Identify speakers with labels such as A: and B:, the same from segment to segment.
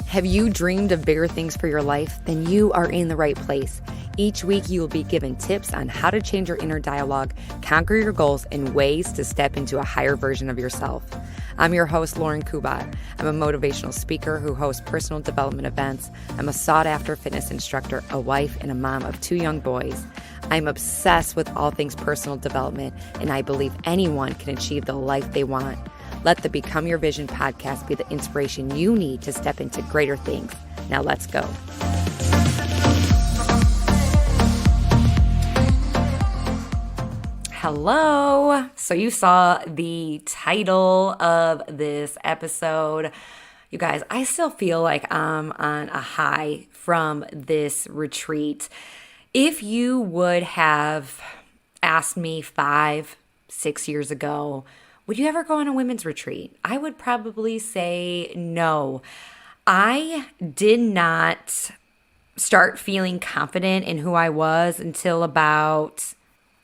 A: Have you dreamed of bigger things for your life? Then you are in the right place. Each week, you will be given tips on how to change your inner dialogue, conquer your goals, and ways to step into a higher version of yourself. I'm your host, Lauren Kubat. I'm a motivational speaker who hosts personal development events. I'm a sought-after fitness instructor, a wife, and a mom of 2 young boys. I'm obsessed with all things personal development, and I believe anyone can achieve the life they want. Let the Become Your Vision podcast be the inspiration you need to step into greater things. Now let's go. Hello. So you saw the title of this episode. You guys, I still feel like I'm on a high from this retreat. If you would have asked me 5-6 years ago, would you ever go on a women's retreat? I would probably say no. I did not start feeling confident in who I was until about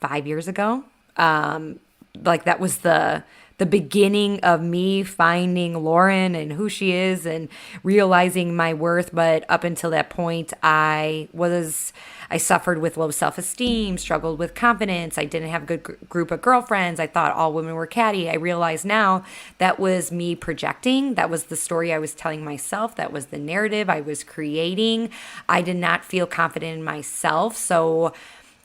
A: 5 years ago. That was the beginning of me finding Lauren and who she is and realizing my worth. But up until that point, I suffered with low self-esteem, struggled with confidence. I didn't have a good group of girlfriends. I thought all women were catty. I realize now that was me projecting. That was the story I was telling myself. That was the narrative I was creating. I did not feel confident in myself. So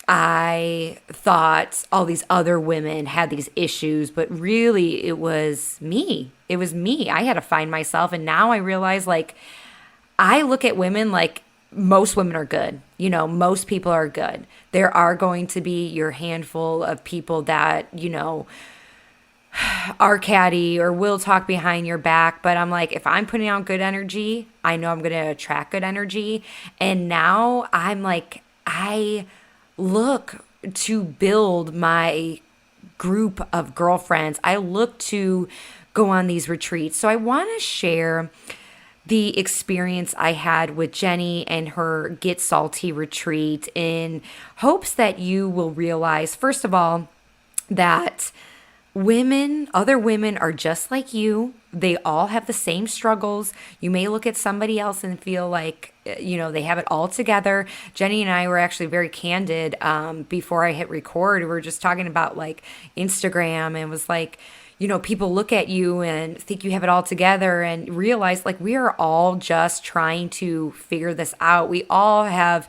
A: I thought all these other women had these issues, but really it was me. It was me. I had to find myself. And now I realize, I look at women like most women are good. Most people are good. There are going to be your handful of people that, are catty or will talk behind your back. But I'm like, if I'm putting out good energy, I know I'm going to attract good energy. And now I'm like, I look to build my group of girlfriends. I look to go on these retreats. So I want to share the experience I had with Jenny and her Get Salty retreat in hopes that you will realize, first of all, that other women are just like you. They all have the same struggles. You may look at somebody else and feel like, they have it all together. Jenny and I were actually very candid before I hit record. We were just talking about Instagram, and was like, people look at you and think you have it all together and realize we are all just trying to figure this out. We all have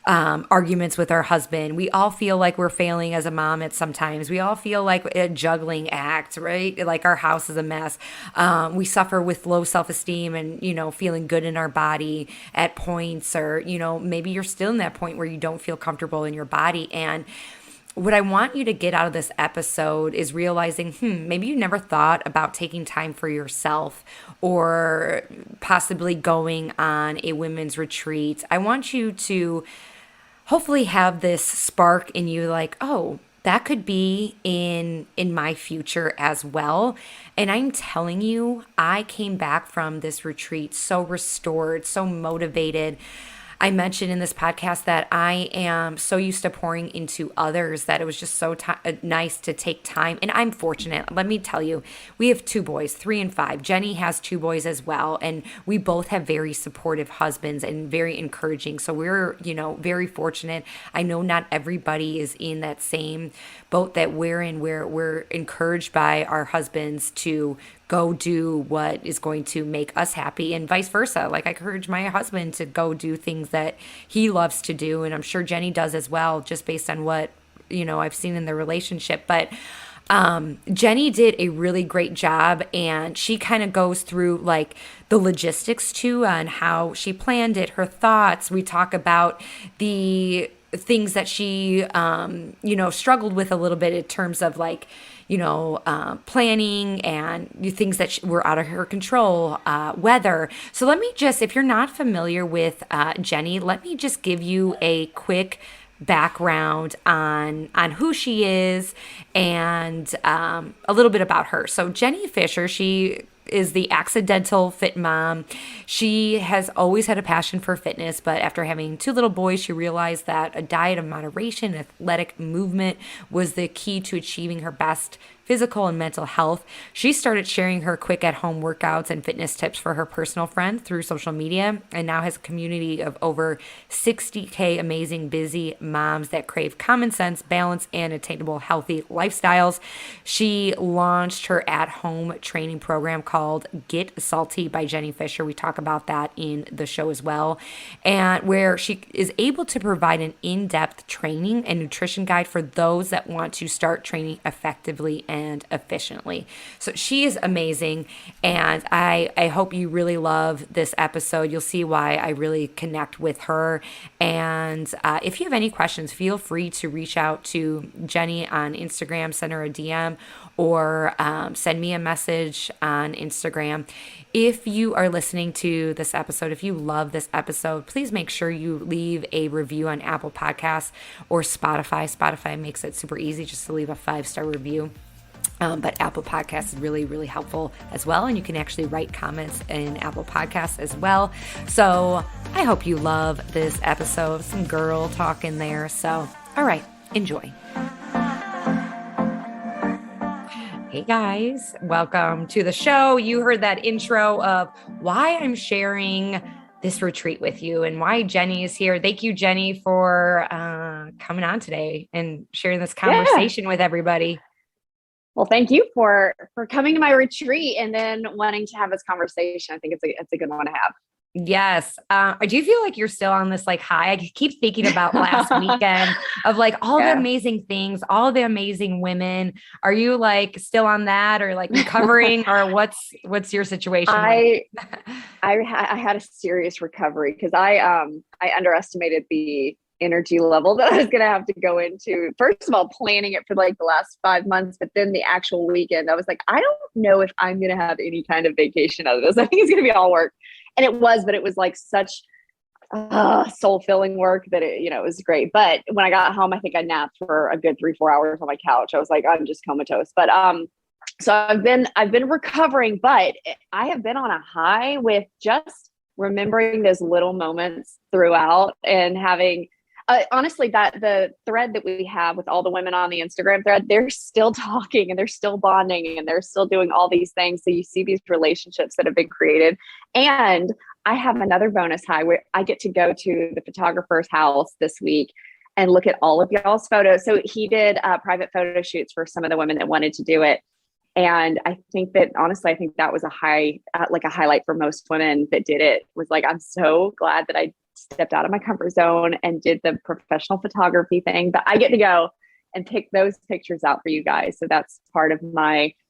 A: arguments with our husband. We all feel like we're failing as a mom at sometimes. We all feel like a juggling act, right? Like our house is a mess. We suffer with low self-esteem and, feeling good in our body at points, or, maybe you're still in that point where you don't feel comfortable in your body. And what I want you to get out of this episode is realizing, maybe you never thought about taking time for yourself or possibly going on a women's retreat. I want you to hopefully have this spark in you, oh, that could be in my future as well. And I'm telling you, I came back from this retreat so restored, so motivated. I mentioned in this podcast that I am so used to pouring into others that it was just so nice to take time. And I'm fortunate. Let me tell you, we have 2 boys, 3 and 5. Jenny has 2 boys as well. And we both have very supportive husbands and very encouraging. So we're, very fortunate. I know not everybody is in that same boat that we're in, where we're encouraged by our husbands to go do what is going to make us happy, and vice versa. I encourage my husband to go do things that he loves to do, and I'm sure Jenny does as well, just based on what I've seen in the relationship. But Jenny did a really great job, and she kind of goes through the logistics too, on how she planned it, her thoughts. We talk about the things that she struggled with a little bit in terms of planning and things that were out of her control, weather. So let me just, if you're not familiar with Jenny, let me just give you a quick background on who she is and a little bit about her. So Jenny Fisher, she is the accidental fit mom. She has always had a passion for fitness, but after having 2 little boys, she realized that a diet of moderation and athletic movement was the key to achieving her best physical and mental health. She started sharing her quick at home workouts and fitness tips for her personal friends through social media, and now has a community of over 60K amazing busy moms that crave common sense, balance, and attainable healthy lifestyles. She launched her at home training program called Get Salty by Jenny Fisher. We talk about that in the show as well, and where she is able to provide an in-depth training and nutrition guide for those that want to start training effectively and efficiently. So she is amazing, and I hope you really love this episode. You'll see why I really connect with her. And if you have any questions, feel free to reach out to Jenny on Instagram, send her a DM, or send me a message on Instagram. If you are listening to this episode, if you love this episode, please make sure you leave a review on Apple Podcasts or Spotify. Spotify makes it super easy just to leave a 5-star review. But Apple Podcasts is really, really helpful as well. And you can actually write comments in Apple Podcasts as well. So I hope you love this episode. Some girl talk in there. So, all right, enjoy. Hey guys, welcome to the show. You heard that intro of why I'm sharing this retreat with you and why Jenny is here. Thank you, Jenny, for coming on today and sharing this conversation with everybody.
B: Well, thank you for coming to my retreat and then wanting to have this conversation. I think it's a good one to have.
A: Yes. Do you feel like you're still on this like high? I keep thinking about last weekend of like all the amazing things, all the amazing women. Are you like still on that or like recovering or what's your situation?
B: I had a serious recovery because I underestimated the energy level that I was going to have to go into. First of all, planning it for like the last 5 months, but then the actual weekend, I was like, I don't know if I'm going to have any kind of vacation out of this. I think it's going to be all work. And it was, but it was like such soul-filling work that it was great. But when I got home, I think I napped for a good 3-4 hours on my couch. I was like, I'm just comatose. But so I've been recovering, but I have been on a high with just remembering those little moments throughout and having. Honestly, that the thread that we have with all the women on the Instagram thread, they're still talking and they're still bonding and they're still doing all these things. So you see these relationships that have been created. And I have another bonus high where I get to go to the photographer's house this week and look at all of y'all's photos. So he did private photo shoots for some of the women that wanted to do it. And I think that honestly, I think that was a highlight for most women that did it. Was like, I'm so glad that I stepped out of my comfort zone and did the professional photography thing, but I get to go and pick those pictures out for you guys. So that's part of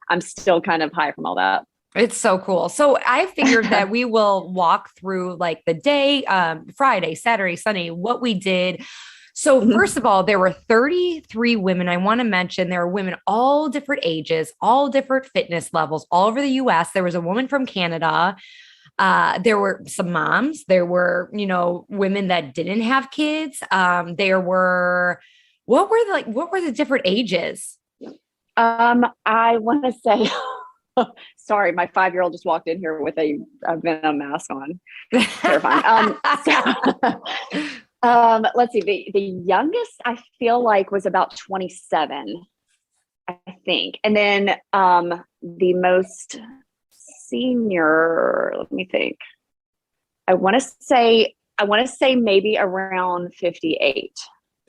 B: I'm still kind of high from all that.
A: It's so cool. So I figured that we will walk through like the day, Friday, Saturday, Sunday, what we did. So first of all, there were 33 women. I want to mention there were women all different ages, all different fitness levels, all over the US. There was a woman from Canada. There were some moms, there were, women that didn't have kids. There were, what were the different ages?
B: I want to say, sorry, my 5-year-old just walked in here with a Venom mask on. Terrifying. Let's see, the youngest I feel like was about 27, I think. And then, the most senior, let me think. I want to say maybe around 58.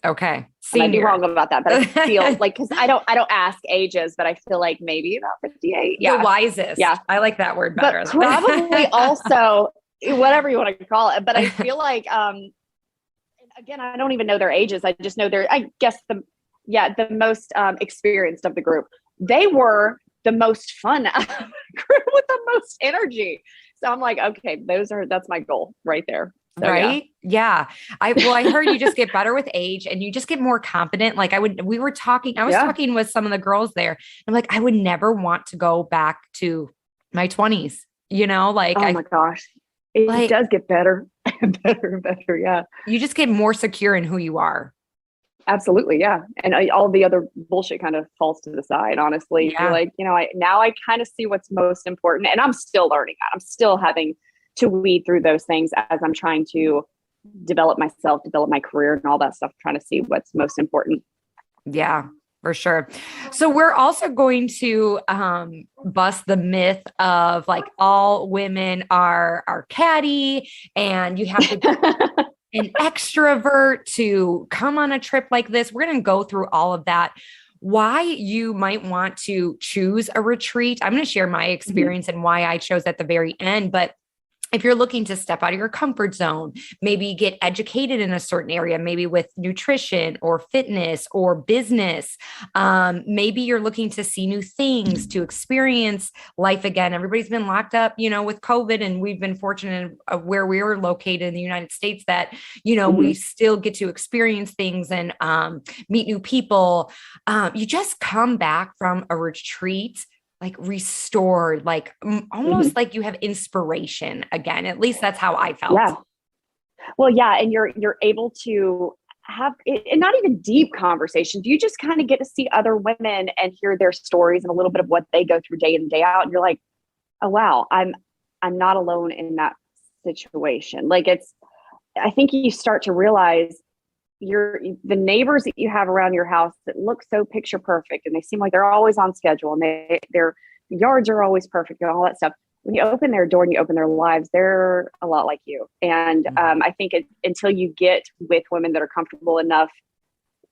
A: Okay.
B: I might be wrong about that, but I feel like, cause I don't ask ages, but I feel like maybe about 58.
A: Yeah. The wisest. Yeah. I like that word better.
B: But probably also whatever you want to call it. But I feel like, again, I don't even know their ages. I just know I guess the most experienced of the group. They were the most fun group with the most energy. So I'm like, okay, that's my goal right there. So,
A: right. Yeah. I heard you just get better with age and you just get more confident. Like I was talking with some of the girls there. I'm like, I would never want to go back to my 20s, like,
B: oh my gosh, it does get better and better and better. Yeah.
A: You just get more secure in who you are.
B: Absolutely. Yeah. And all the other bullshit kind of falls to the side, honestly. Yeah. You're like, I kind of see what's most important, and I'm still learning that. I'm still having to weed through those things as I'm trying to develop myself, develop my career and all that stuff, trying to see what's most important.
A: Yeah. For sure. So we're also going to bust the myth of like all women are catty and you have to be an extrovert to come on a trip like this. We're going to go through all of that. Why you might want to choose a retreat. I'm going to share my experience and why I chose at the very end, but if you're looking to step out of your comfort zone, maybe get educated in a certain area, maybe with nutrition or fitness or business, maybe you're looking to see new things, to experience life again. Everybody's been locked up, with COVID, and we've been fortunate where we were located in the United States that, we still get to experience things and meet new people. You just come back from a retreat like restored, like almost like you have inspiration again. At least that's how I felt.
B: Yeah. Well, yeah. And you're able to have and not even deep conversations. You just kind of get to see other women and hear their stories and a little bit of what they go through day in and day out. And you're like, oh, wow, I'm not alone in that situation. Like I think you start to realize the neighbors that you have around your house that look so picture perfect and they seem like they're always on schedule and their yards are always perfect and all that stuff. When you open their door and you open their lives, they're a lot like you. And I think until you get with women that are comfortable enough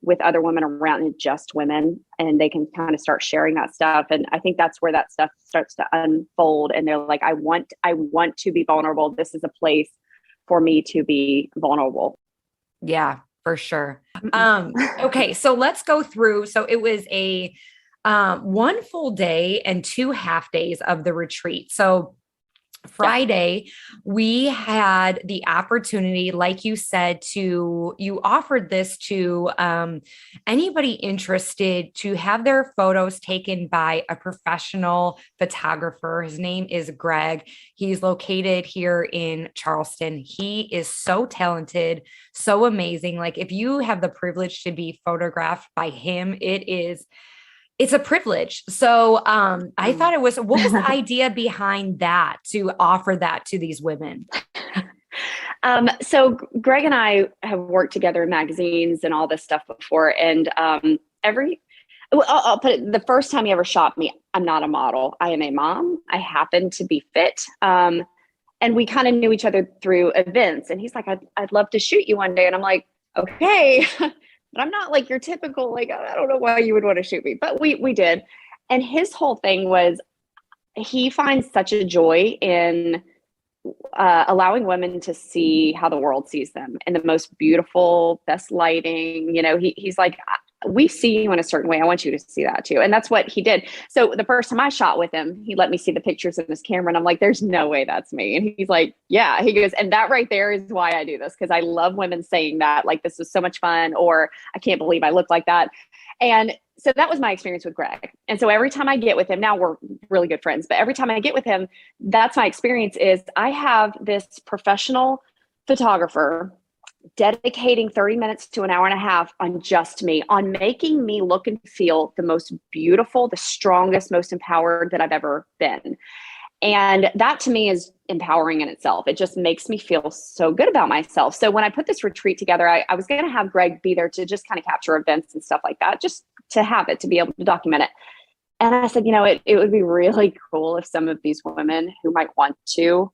B: with other women around and just women, and they can kind of start sharing that stuff. And I think that's where that stuff starts to unfold. And they're like, I want to be vulnerable. This is a place for me to be vulnerable.
A: Yeah. For sure. Okay. So let's go through. So it was a one full day and 2 half days of the retreat. So Friday, we had the opportunity, like you said, you offered this to anybody interested to have their photos taken by a professional photographer. His name is Greg. He's located here in Charleston. He is so talented, so amazing. Like if you have the privilege to be photographed by him, it's a privilege. So I thought what was the idea behind that to offer that to these women?
B: So Greg and I have worked together in magazines and all this stuff before. And I'll put it, the first time he ever shot me, I'm not a model. I am a mom. I happen to be fit. And we kind of knew each other through events. And he's like, I'd love to shoot you one day. And I'm like, okay. But I'm not like your typical, like, I don't know why you would want to shoot me, but we did. And his whole thing was he finds such a joy in allowing women to see how the world sees them in the most beautiful, best lighting. He's like, we see you in a certain way. I want you to see that too. And that's what he did. So the first time I shot with him, he let me see the pictures in his camera and I'm like, there's no way that's me. And he's like, yeah, he goes, and that right there is why I do this. Cause I love women saying that, like, this was so much fun, or I can't believe I look like that. And so that was my experience with Greg. And so every time I get with him, now we're really good friends, but every time I get with him, that's my experience is I have this professional photographer dedicating 30 minutes to an hour and a half on just me, on making me look and feel the most beautiful, the strongest, most empowered that I've ever been. And that to me is empowering in itself. It just makes me feel so good about myself. So when I put this retreat together, I was going to have Greg be there to just kind of capture events and stuff like that, just to have it, to be able to document it. And I said, it would be really cool if some of these women who might want to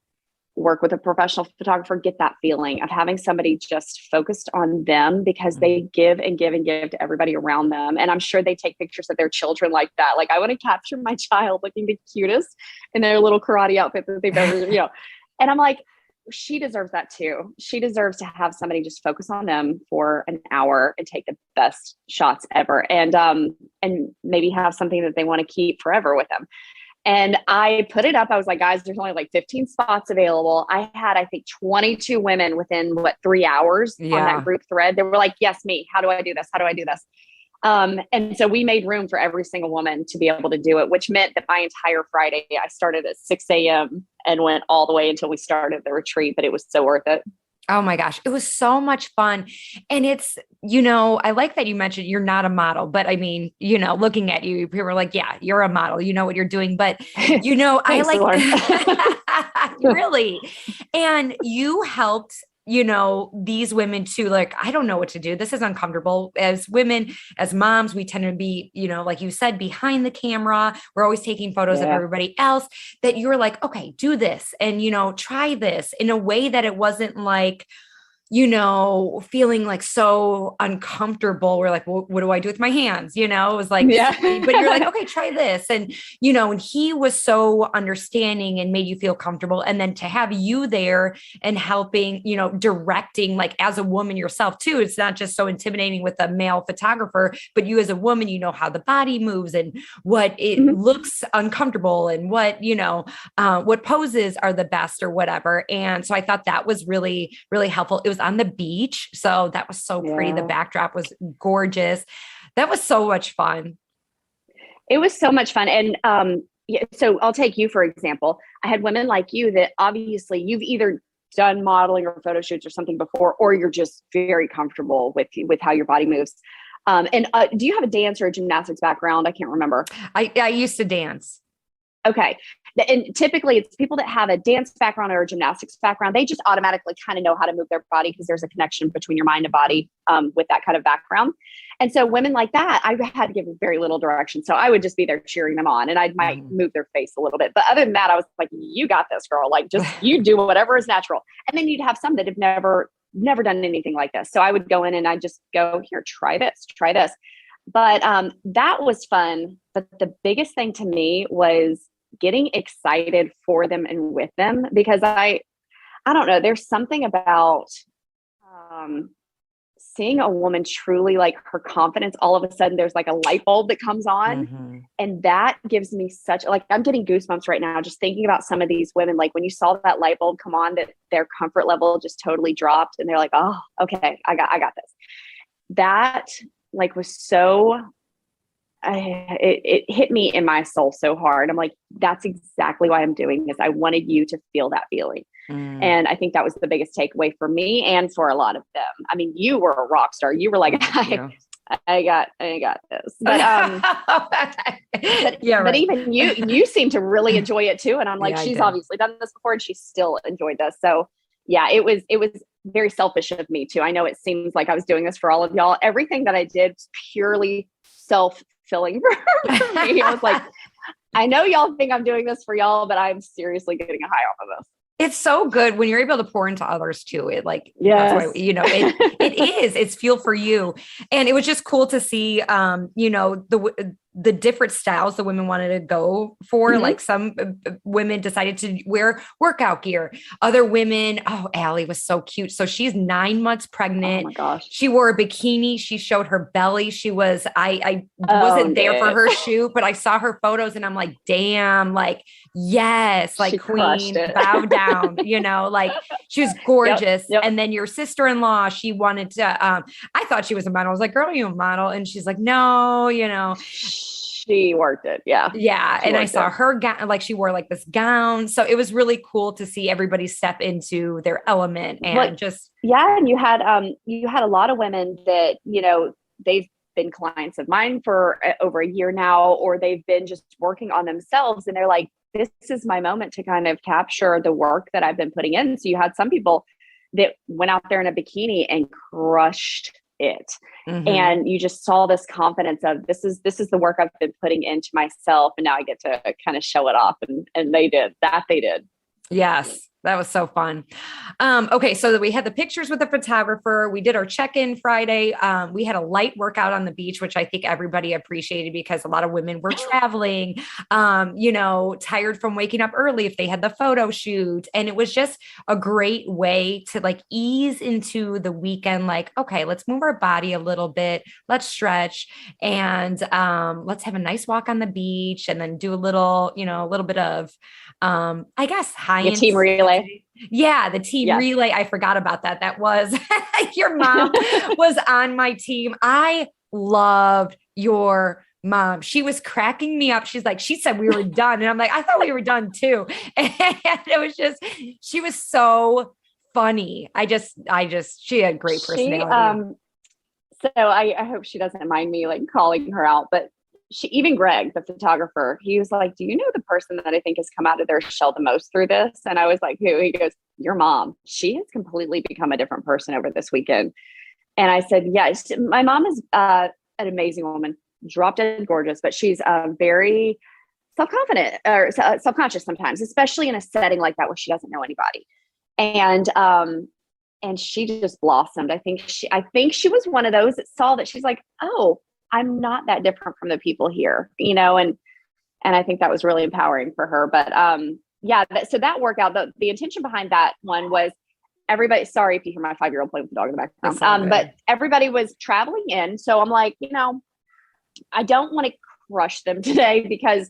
B: work with a professional photographer get that feeling of having somebody just focused on them, because they give and give and give to everybody around them. And I'm sure they take pictures of their children like that. Like, I want to capture my child looking the cutest in their little karate outfit that they've ever, And I'm like, she deserves that too. She deserves to have somebody just focus on them for an hour and take the best shots ever. And maybe have something that they want to keep forever with them. And I put it up. I was like, guys, there's only like 15 spots available. I had, I think, 22 women within 3 hours on that group thread. They were like, yes, me. How do I do this? How do I do this? And so we made room for every single woman to be able to do it, which meant that my entire Friday, I started at 6 a.m. and went all the way until we started the retreat, but it was so worth it.
A: Oh my gosh, it was so much fun. And it's, I like that you mentioned you're not a model, but I mean, looking at you, people are like, yeah, you're a model, you know what you're doing, but I like really, and you helped these women too, like, I don't know what to do. This is uncomfortable. As women, as moms, we tend to be, like you said, behind the camera. We're always taking photos of
B: Yeah.
A: everybody else, that you're like, okay, do this and, try this in a way that it wasn't like, feeling like so uncomfortable. We're like, well, what do I do with my hands? It was like silly, but you're like,
B: Yeah.
A: okay, try this. And, and he was so understanding and made you feel comfortable. And then to have you there and helping, directing, like as a woman yourself too, it's not just so intimidating with a male photographer, but you as a woman, how the body moves and what it
B: Mhm.
A: looks uncomfortable and what poses are the best or whatever. And so I thought that was really, really helpful. It was on the beach. So that was so pretty. The
B: Yeah.
A: backdrop was gorgeous. That was so much fun.
B: It was so much fun. And yeah, so I'll take you for example. I had women like you that obviously you've either done modeling or photo shoots or something before, or you're just very comfortable with how your body moves. And do you have a dance or a gymnastics background? I can't remember.
A: I used to dance.
B: Okay. And typically it's people that have a dance background or a gymnastics background. They just automatically kind of know how to move their body because there's a connection between your mind and body with that kind of background. And so women like that, I had to give very little direction. So I would just be there cheering them on and I might move their face a little bit. But other than that, I was like, you got this, girl. Like just you do whatever is natural. And then you'd have some that have never done anything like this. So I would go in and I just go, here, try this, try this. But that was fun. But the biggest thing to me was getting excited for them and with them, because I don't know, there's something about seeing a woman truly, like her confidence, all of a sudden there's like a light bulb that comes on. And that gives me such, like, I'm getting goosebumps right now just thinking about some of these women. Like when you saw that light bulb come on, that their comfort level just totally dropped and they're like, oh, okay, I got this. That like was so it hit me in my soul so hard. I'm like, that's exactly why I'm doing this. I wanted you to feel that feeling. And I think that was the biggest takeaway for me and for a lot of them. I mean, you were a rock star. You were like, I got this. But
A: yeah, right.
B: But even you seem to really enjoy it too. And I'm like,
A: Yeah,
B: she's obviously done this before and she still enjoyed this. So yeah, it was very selfish of me too. I know it seems like I was doing this for all of y'all. Everything that I did was purely self-filling for me. I was like, I know y'all think I'm doing this for y'all, but I'm seriously getting a high off of this.
A: It's so good when you're able to pour into others too. It like,
B: yes.
A: That's why, it's fuel for you. And it was just cool to see, the different styles the women wanted to go for. Like some women decided to wear workout gear. Other women, Allie was so cute. So she's 9 months pregnant.
B: Oh my gosh.
A: She wore a bikini. She showed her belly. She was, I wasn't there for her shoot, but I saw her photos and I'm like, damn, like, yes, like she queen, bow down, like she was gorgeous. Yep. And then your sister-in-law, she wanted to, I thought she was a model. I was like, girl, are you a model? And she's like, no,
B: she worked it. Yeah.
A: Yeah. And I saw her gown, like she wore like this gown. So it was really cool to see everybody step into their element and
B: yeah. And you had a lot of women that, they've been clients of mine for over a year now, or they've been just working on themselves. And they're like, this is my moment to kind of capture the work that I've been putting in. So you had some people that went out there in a bikini and crushed it. And you just saw this confidence of this is the work I've been putting into myself. And now I get to kind of show it off. And they did.
A: Yes. That was so fun. Okay. So we had the pictures with the photographer. We did our check-in Friday. We had a light workout on the beach, which I think everybody appreciated because a lot of women were traveling, tired from waking up early if they had the photo shoot. And it was just a great way to like ease into the weekend. Like, okay, let's move our body a little bit. Let's stretch and let's have a nice walk on the beach and then do a little bit of, I guess, high
B: team relay.
A: Yeah, the team relay. I forgot about that. That was your mom was on my team. I loved your mom. She was cracking me up. She's like, she said we were done. And I'm like, I thought we were done too. And it was just, she was so funny. She had great personality.
B: So I hope she doesn't mind me like calling her out, but even Greg, the photographer, he was like, do you know the person that I think has come out of their shell the most through this? And I was like, who? He goes, your mom, she has completely become a different person over this weekend. And I said, yes, my mom is an amazing woman, drop dead gorgeous, but she's very self-confident or self-conscious sometimes, especially in a setting like that where she doesn't know anybody. And she just blossomed. I think she was one of those that saw that she's like, oh, I'm not that different from the people here, and I think that was really empowering for her. But yeah, so that workout, the intention behind that one was everybody, sorry if you hear my 5-year-old playing with the dog in the background, but everybody was traveling in. So I'm like, I don't want to crush them today because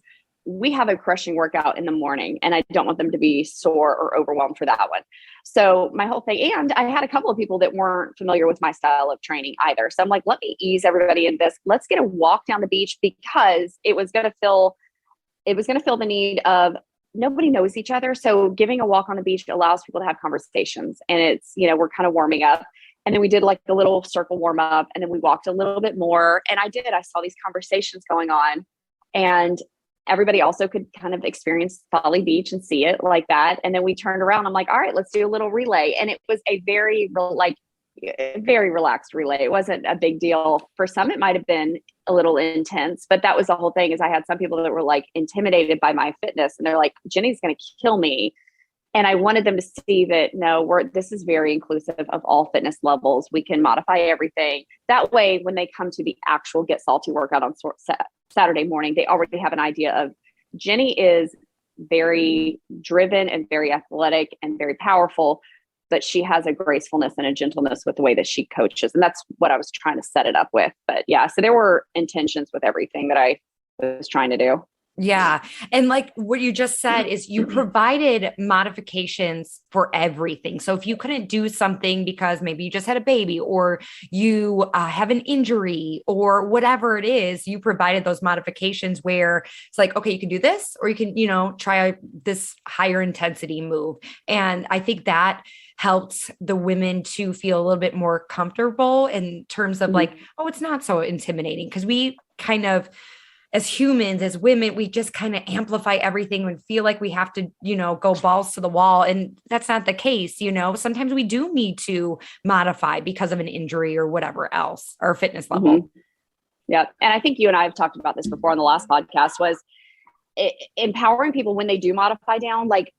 B: we have a crushing workout in the morning and I don't want them to be sore or overwhelmed for that one. So my whole thing, and I had a couple of people that weren't familiar with my style of training either. So I'm like, let me ease everybody in this. Let's get a walk down the beach because it was going to fill the need of nobody knows each other. So giving a walk on the beach allows people to have conversations, and it's, we're kind of warming up. And then we did like a little circle warm up, and then we walked a little bit more. And I saw these conversations going on, and everybody also could kind of experience Folly Beach and see it like that. And then we turned around. I'm like, all right, let's do a little relay. And it was a very relaxed relay. It wasn't a big deal. For some, it might've been a little intense, but that was the whole thing. Is I had some people that were like intimidated by my fitness, and they're like, Jenny's going to kill me. And I wanted them to see that, no, this is very inclusive of all fitness levels. We can modify everything. That way, when they come to the actual Get Salty workout on Saturday morning, they already have an idea of Jenny is very driven and very athletic and very powerful, but she has a gracefulness and a gentleness with the way that she coaches. And that's what I was trying to set it up with. But yeah, so there were intentions with everything that I was trying to do.
A: Yeah. And like what you just said is you provided modifications for everything. So if you couldn't do something because maybe you just had a baby or you have an injury or whatever it is, you provided those modifications where it's like, okay, you can do this, or you can, try this higher intensity move. And I think that helped the women to feel a little bit more comfortable in terms of like, oh, it's not so intimidating, because we kind of, as humans, as women, we just kind of amplify everything and feel like we have to, go balls to the wall. And that's not the case. Sometimes we do need to modify because of an injury or whatever else, or fitness level.
B: Mm-hmm. Yeah. And I think you and I have talked about this before on the last podcast, was empowering people when they do modify down, like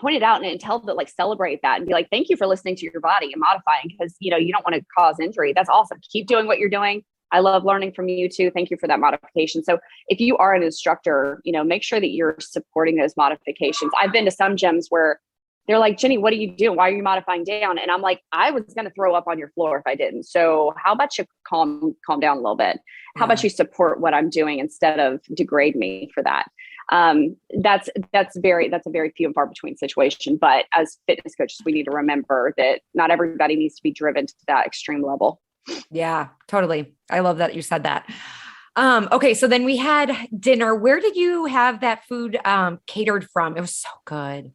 B: point it out and tell them, like, celebrate that and be like, thank you for listening to your body and modifying, because, you don't want to cause injury. That's awesome. Keep doing what you're doing. I love learning from you too. Thank you for that modification. So if you are an instructor, make sure that you're supporting those modifications. I've been to some gyms where they're like, Jenny, what are you doing? Why are you modifying down? And I'm like, I was going to throw up on your floor if I didn't. So how about you calm down a little bit? How about you support what I'm doing instead of degrade me for that? That's a very few and far between situation. But as fitness coaches, we need to remember that not everybody needs to be driven to that extreme level.
A: Yeah, totally. I love that you said that. Okay. So then we had dinner. Where did you have that food catered from? It was so good.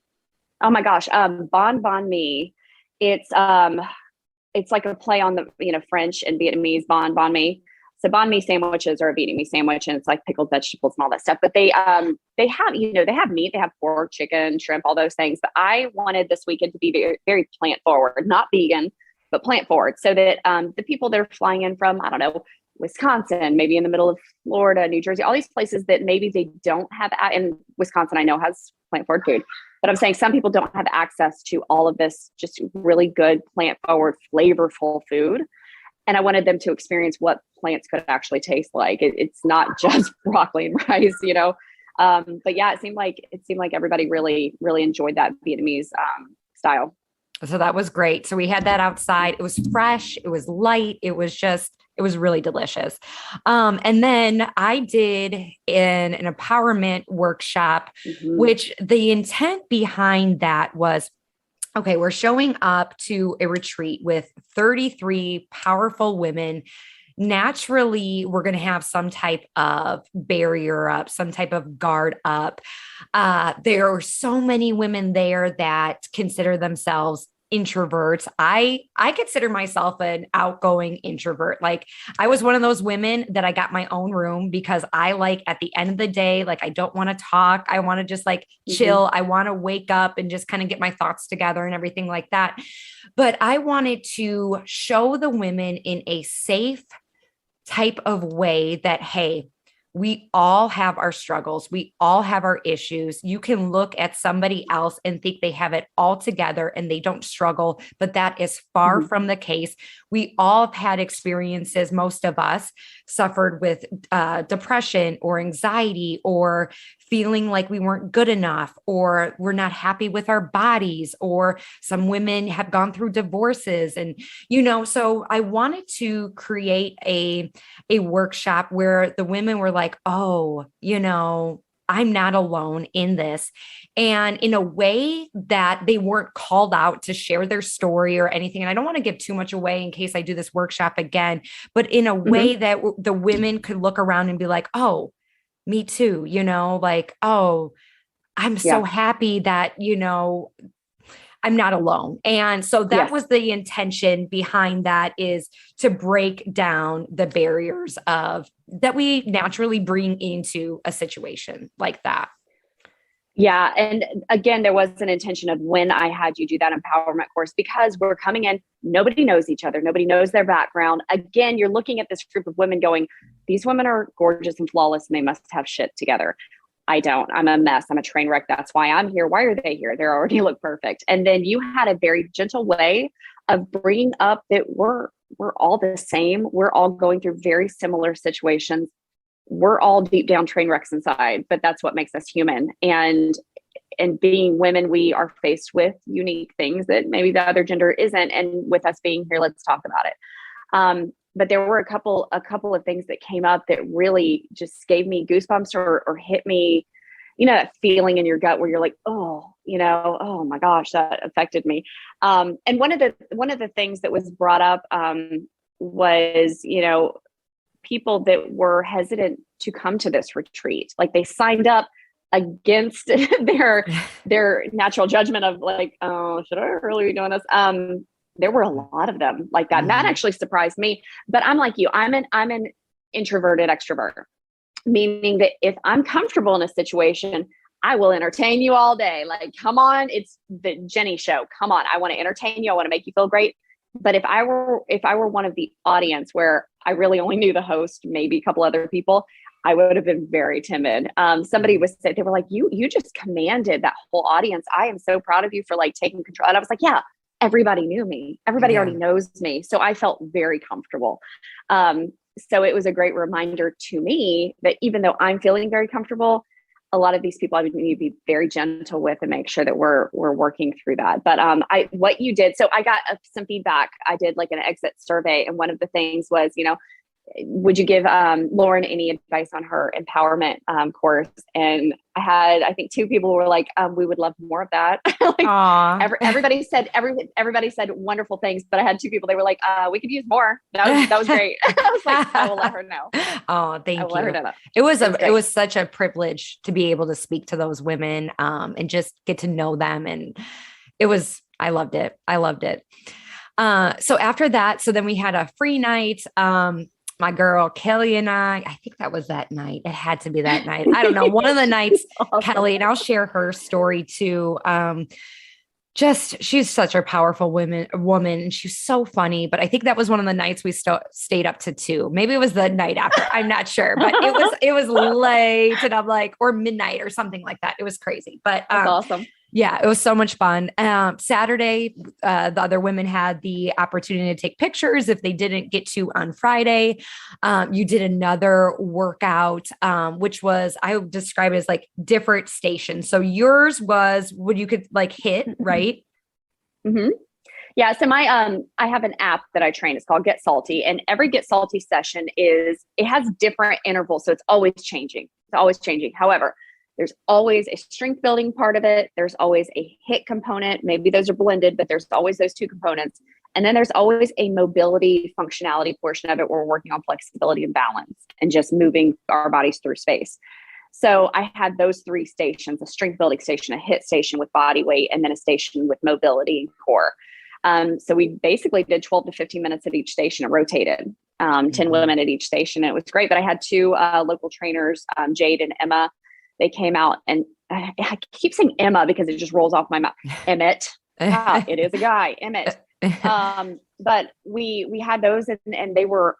B: Oh my gosh. Bon mi. It's like a play on the, French and Vietnamese bon mi. So banh mi sandwiches are a Vietnamese sandwich, and it's like pickled vegetables and all that stuff. But they have, they have meat, they have pork, chicken, shrimp, all those things. But I wanted this weekend to be very, very plant forward, not vegan, but plant forward, so that the people that are flying in from, I don't know, Wisconsin, maybe in the middle of Florida, New Jersey, all these places that maybe they don't have, and Wisconsin, I know, has plant forward food. But I'm saying some people don't have access to all of this just really good plant forward, flavorful food. And I wanted them to experience what plants could actually taste like. It's not just broccoli and rice, But yeah, it seemed like everybody really, really enjoyed that Vietnamese style.
A: So that was great. So we had that outside. It was fresh. It was light. It was really delicious. And then I did an empowerment workshop, which the intent behind that was, okay, we're showing up to a retreat with 33 powerful women. Naturally, we're going to have some type of barrier up, some type of guard up. There are so many women there that consider themselves introvert. I consider myself an outgoing introvert. Like I was one of those women that I got my own room because I like at the end of the day, like I don't want to talk. I want to just like
B: Mm-hmm.
A: chill. I want to wake up and just kind of get my thoughts together and everything like that. But I wanted to show the women in a safe type of way that, hey, we all have our struggles. We all have our issues. You can look at somebody else and think they have it all together and they don't struggle, but that is far
B: Mm-hmm.
A: from the case. We all have had experiences, most of us suffered with depression or anxiety or feeling like we weren't good enough or we're not happy with our bodies, or some women have gone through divorces. And, so I wanted to create a workshop where the women were like, oh, I'm not alone in this. And in a way that they weren't called out to share their story or anything. And I don't want to give too much away in case I do this workshop again, but in a
B: Mm-hmm.
A: way that the women could look around and be like, oh, me too, like, oh, I'm so
B: Yeah.
A: happy that, I'm not alone. And so that
B: Yes.
A: was the intention behind that, is to break down the barriers of that we naturally bring into a situation like that.
B: Yeah. And again, there was an intention of when I had you do that empowerment course, because we're coming in, nobody knows each other. Nobody knows their background. Again, you're looking at this group of women going, these women are gorgeous and flawless and they must have shit together. I don't. I'm a mess. I'm a train wreck. That's why I'm here. Why are they here? They already look perfect. And then you had a very gentle way of bringing up that we're all the same. We're all going through very similar situations. We're all deep down train wrecks inside, but that's what makes us human. And being women, we are faced with unique things that maybe the other gender isn't. And with us being here, let's talk about it. But there were a couple of things that came up that really just gave me goosebumps or hit me, that feeling in your gut where you're like, oh, oh my gosh, that affected me. And one of the things that was brought up was, people that were hesitant to come to this retreat. Like they signed up against their natural judgment of like, oh, should I really be doing this? There were a lot of them like that. And that actually surprised me. But I'm like you, I'm an introverted extrovert, meaning that if I'm comfortable in a situation, I will entertain you all day. Like, come on, it's the Jenny show. Come on, I want to entertain you. I want to make you feel great. But if I were one of the audience where I really only knew the host, maybe a couple other people, I would have been very timid. Somebody was saying, they were like, you just commanded that whole audience. I am so proud of you for like taking control. And I was like, yeah, everybody knew me. Everybody already knows me. So I felt very comfortable. So it was a great reminder to me that even though I'm feeling very comfortable, a lot of these people I would need to be very gentle with and make sure that we're working through that. But what you did, so I got some feedback. I did like an exit survey, and one of the things was, would you give Lauren any advice on her empowerment course? And I think two people were like, we would love more of that. Like everybody said wonderful things, but I had two people, they were like, we could use more. That was great. I was like, I will let her know.
A: Oh, thank you.
B: Let her know that.
A: It was such a privilege to be able to speak to those women and just get to know them. And I loved it. So after that, so then we had a free night. My girl Kelly and I think that was that night. It had to be that night. I don't know. One of the nights, awesome. Kelly, and I'll share her story too. She's such a powerful woman, and she's so funny. But I think that was one of the nights we stayed up to 2. Maybe it was the night after. I'm not sure, but it was late, and I'm like, or midnight or something like that. It was crazy, but
B: that's awesome.
A: Yeah, it was so much fun. Saturday, the other women had the opportunity to take pictures if they didn't get to on Friday. You did another workout, which was, I would describe it as like different stations. So yours was what you could like hit, right?
B: Mm-hmm. Yeah. So I have an app that I train. It's called Get Salty, and every Get Salty session it has different intervals. So it's always changing. However, there's always a strength building part of it. There's always a HIIT component. Maybe those are blended, but there's always those 2 components. And then there's always a mobility functionality portion of it where we're working on flexibility and balance and just moving our bodies through space. So I had those 3 stations: a strength building station, a HIIT station with body weight, and then a station with mobility and core. So we basically did 12 to 15 minutes at each station. It rotated, 10 women at each station. It was great. But I had two local trainers, Jade and Emma. They came out, and I keep saying Emma because it just rolls off my mouth. Emmett. It is a guy, Emmett. But we had those, and they were,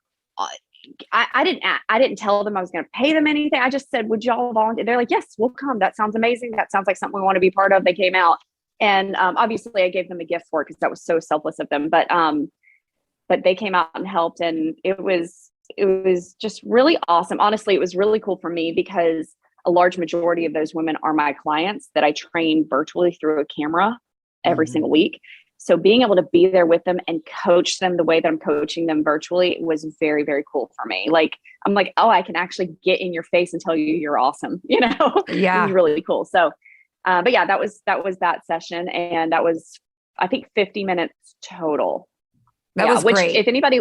B: I didn't tell them I was going to pay them anything. I just said, would y'all volunteer? They're like, yes, we'll come. That sounds amazing. That sounds like something we want to be part of. They came out, and obviously I gave them a gift for it because that was so selfless of them. But they came out and helped, and it was just really awesome. Honestly, it was really cool for me because a large majority of those women are my clients that I train virtually through a camera every single week. So being able to be there with them and coach them the way that I'm coaching them virtually was very, very cool for me. Like, I'm like, oh, I can actually get in your face and tell you you're awesome. Yeah. It was really cool. So, but yeah, that was that session. And that was, I think, 50 minutes total.
A: That was great.
B: If anybody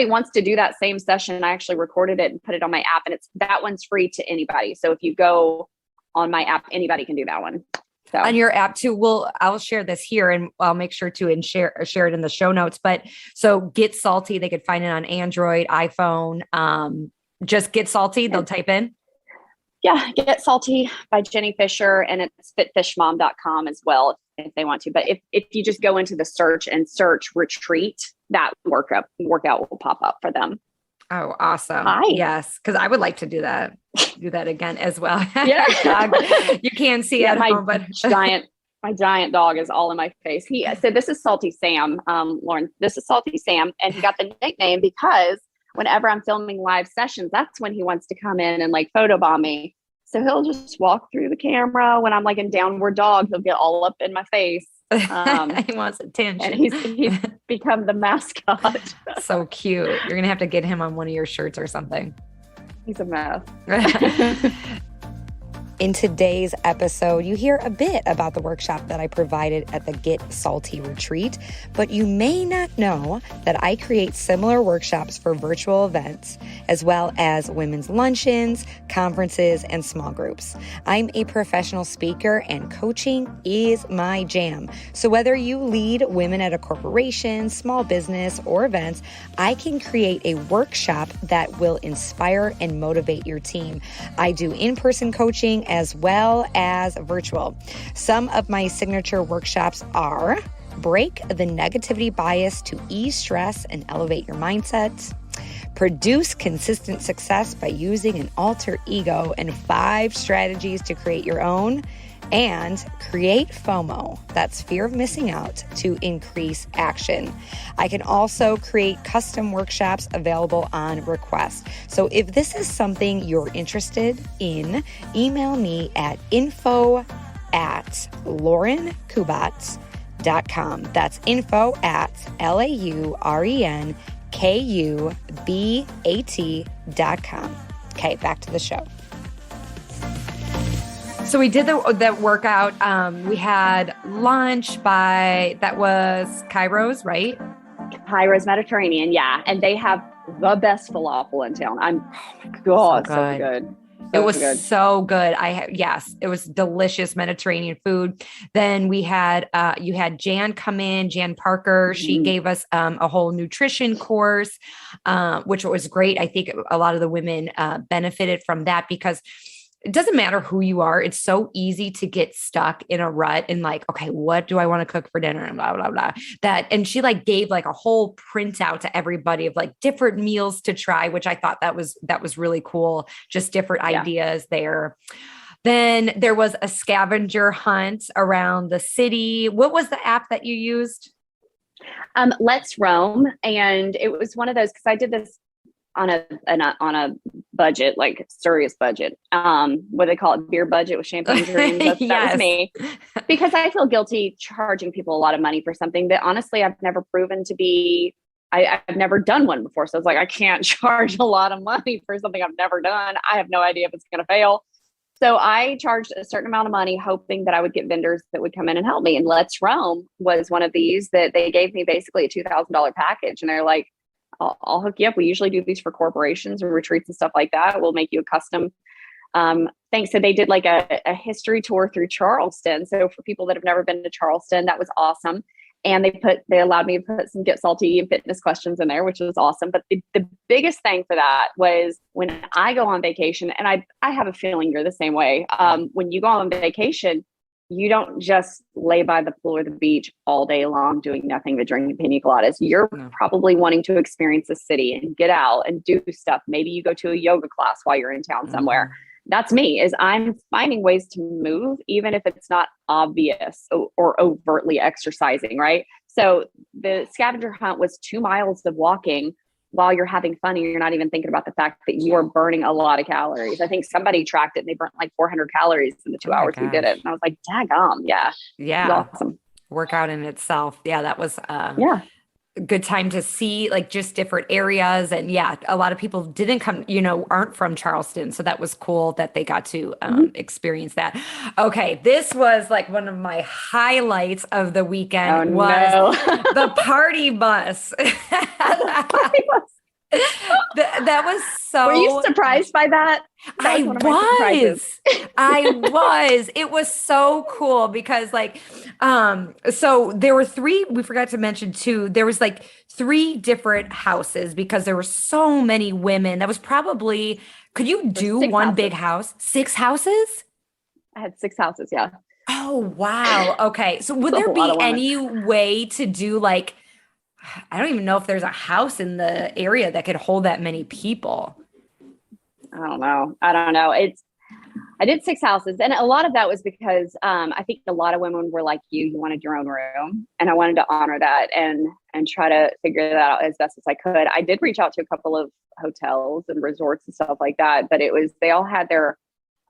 B: wants to do that same session, I actually recorded it and put it on my app, and that one's free to anybody. So if you go on my app, anybody can do that one. So.
A: On your app too. I'll share this here, and I'll make sure to share it in the show notes. But so Get Salty, they could find it on Android, iPhone. Just Get Salty. They'll type in.
B: Yeah. Get Salty by Jenny Fisher, and it's fitfishmom.com as well if they want to. But if you just go into the search retreat, that workout will pop up for them.
A: Oh, awesome.
B: Hi.
A: Yes. Cause I would like to do that again as well.
B: Yeah.
A: You can't see it.
B: My giant dog is all in my face. So this is Salty Sam, Lauren, this is Salty Sam. And he got the nickname because whenever I'm filming live sessions, that's when he wants to come in and like photobomb me. So he'll just walk through the camera when I'm like in downward dog, he'll get all up in my face.
A: He wants attention.
B: And he's become the mascot.
A: So cute. You're going to have to get him on one of your shirts or something.
B: He's a mess.
A: In today's episode, you hear a bit about the workshop that I provided at the Get Salty retreat, but you may not know that I create similar workshops for virtual events, as well as women's luncheons, conferences, and small groups. I'm a professional speaker, and coaching is my jam. So whether you lead women at a corporation, small business, or events, I can create a workshop that will inspire and motivate your team. I do in-person coaching as well as virtual. Some of my signature workshops are Break the Negativity Bias to Ease Stress and Elevate Your Mindset, Produce Consistent Success by Using an Alter Ego and 5 Strategies to Create Your Own, and Create FOMO, that's fear of missing out, to increase action. I can also create custom workshops available on request. So if this is something you're interested in, email me at info@laurenkubatz.com. That's info@LaurenKubat.com. Okay, back to the show. So we did that workout. We had lunch that was Cairo's, right?
B: Cairo's Mediterranean, yeah. And they have the best falafel in town. Oh my God, so good.
A: It was so good. Yes, it was delicious Mediterranean food. Then we had, you had Jan come in, Jan Parker. Mm-hmm. She gave us a whole nutrition course, which was great. I think a lot of the women benefited from that because it doesn't matter who you are. It's so easy to get stuck in a rut and like, okay, what do I want to cook for dinner? And blah, blah, blah. And she like gave like a whole printout to everybody of like different meals to try, which I thought that was really cool. Just different ideas there. Then there was a scavenger hunt around the city. What was the app that you used?
B: Let's Roam. And it was one of those, cause I did this on a budget, like serious budget. What they call it, beer budget with champagne dreams. That was me, because I feel guilty charging people a lot of money for something that honestly I've never proven to be. I've never done one before, so it's like I can't charge a lot of money for something I've never done. I have no idea if it's going to fail. So I charged a certain amount of money, hoping that I would get vendors that would come in and help me. And Let's Roam was one of these that they gave me basically a $2,000 package, and they're like, I'll hook you up. We usually do these for corporations and retreats and stuff like that. We'll make you a custom thing. So they did like a history tour through Charleston. So for people that have never been to Charleston, that was awesome. And they allowed me to put some get salty and fitness questions in there, which was awesome. But the biggest thing for that was when I go on vacation, and I have a feeling you're the same way. When you go on vacation, you don't just lay by the pool or the beach all day long doing nothing but drinking pina coladas. You're probably wanting to experience the city and get out and do stuff. Maybe you go to a yoga class while you're in town somewhere. That's me, is I'm finding ways to move, even if it's not obvious or overtly exercising, right? So the scavenger hunt was 2 miles of walking while you're having fun, and you're not even thinking about the fact that you are burning a lot of calories. I think somebody tracked it and they burnt like 400 calories in the 2 hours we did it. And I was like, daggum. Yeah.
A: Yeah.
B: Awesome.
A: Workout in itself. Yeah. That was,
B: yeah.
A: good time to see like just different areas. And yeah, a lot of people didn't come, aren't from Charleston. So that was cool that they got to experience that. Okay. This was like one of my highlights of the weekend the party bus. That was so.
B: Were you surprised by that?
A: I was. It was so cool because so there were we forgot to mention too, there was like 3 different houses because there were so many women. That was probably, could you do one big house? 6 houses?
B: I had 6 houses. Yeah.
A: Oh, wow. Okay. So would there be any way to do like, I don't even know if there's a house in the area that could hold that many people.
B: I don't know. I did 6 houses, and a lot of that was because I think a lot of women were like you wanted your own room, and I wanted to honor that and try to figure that out as best as I could. I did reach out to a couple of hotels and resorts and stuff like that, but they all had their,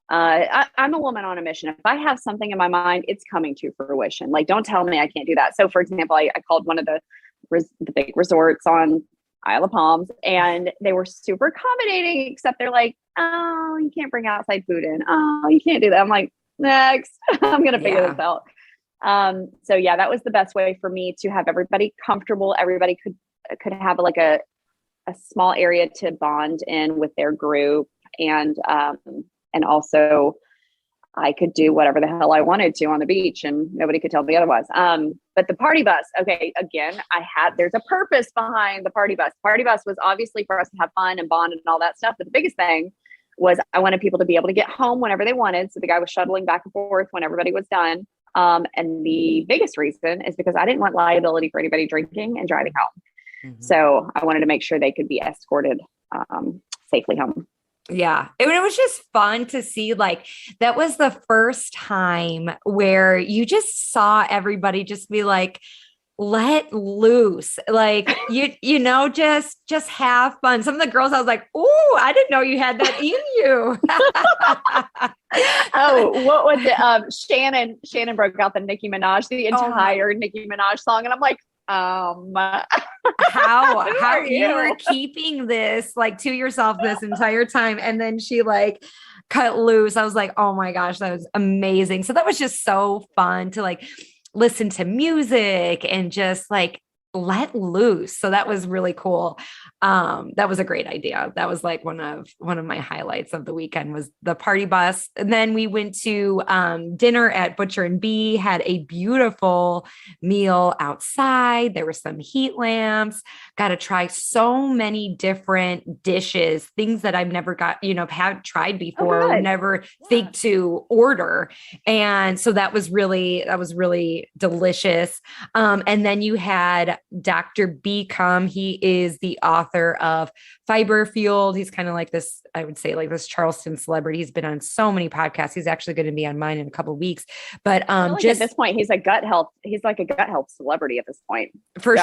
B: I'm a woman on a mission. If I have something in my mind, it's coming to fruition. Like, don't tell me I can't do that. So for example, I called one of the big resorts on Isle of Palms, and they were super accommodating, except they're like, oh, you can't bring outside food in. Oh, you can't do that. I'm like, next. I'm going to figure this out. So yeah, that was the best way for me to have everybody comfortable. Everybody could have like a small area to bond in with their group. And also I could do whatever the hell I wanted to on the beach, and nobody could tell me otherwise. But the party bus, okay, again, there's a purpose behind the party bus. Party bus was obviously for us to have fun and bond and all that stuff. But the biggest thing was I wanted people to be able to get home whenever they wanted. So the guy was shuttling back and forth when everybody was done. And the biggest reason is because I didn't want liability for anybody drinking and driving home. So I wanted to make sure they could be escorted safely home.
A: Yeah. It was just fun to see, like, that was the first time where you just saw everybody just be like, let loose, like, just have fun. Some of the girls, I was like, oh, I didn't know you had that in you.
B: Oh, what was it? Shannon broke out the Nicki Minaj, the entire Nicki Minaj song. And I'm like,
A: how you were keeping this like to yourself this entire time, and then she like cut loose. I was like, oh my gosh, that was amazing. So that was just so fun to like listen to music and just like let loose. So that was really cool. That was a great idea. That was like one of my highlights of the weekend was the party bus. And then we went to dinner at Butcher and Bee, had a beautiful meal outside. There were some heat lamps, got to try so many different dishes, things that I've never had tried before, never think to order. And so that was really delicious. And then you had Dr. B come. He is the author of Fiber Fueled. He's kind of like this, I would say, like this Charleston celebrity. He's been on so many podcasts. He's actually going to be on mine in a couple of weeks. But just
B: at this point, he's like a gut health celebrity at this point.
A: For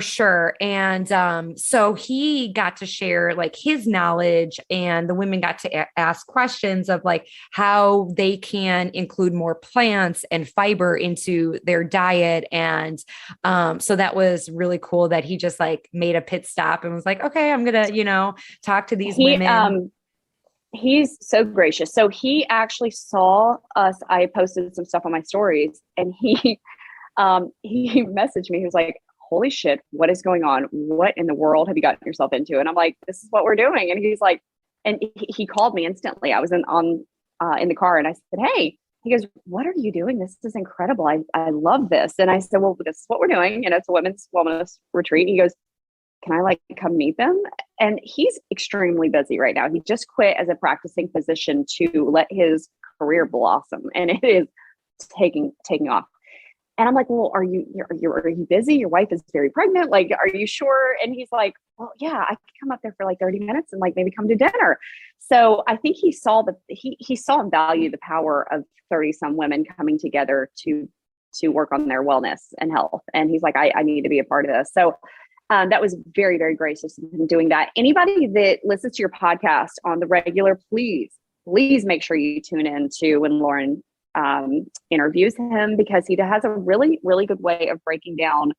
A: sure. And so he got to share like his knowledge, and the women got to ask questions of like how they can include more plants and fiber into their diet. And so that was really cool that he just like made a pit stop and was like, okay, I'm going to, talk to these women.
B: He's so gracious. So he actually saw us. I posted some stuff on my stories, and he messaged me. He was like, holy shit, what is going on? What in the world have you gotten yourself into? And I'm like, this is what we're doing. And he's like, and he called me instantly. I was in the car, and I said, hey, he goes, what are you doing? This is incredible. I love this. And I said, well, this is what we're doing. And it's a women's wellness retreat. And he goes, can I like come meet them? And he's extremely busy right now. He just quit as a practicing physician to let his career blossom. And it is taking off. And I'm like, well, are you busy? Your wife is very pregnant. Like, are you sure? And he's like, well, yeah, I could come up there for like 30 minutes and like maybe come to dinner. So I think he saw he saw and valued the power of 30 some women coming together to work on their wellness and health. And he's like, I need to be a part of this. So that was very, very gracious in doing that. Anybody that listens to your podcast on the regular, please make sure you tune in to when Lauren interviews him, because he has a really, really good way of breaking down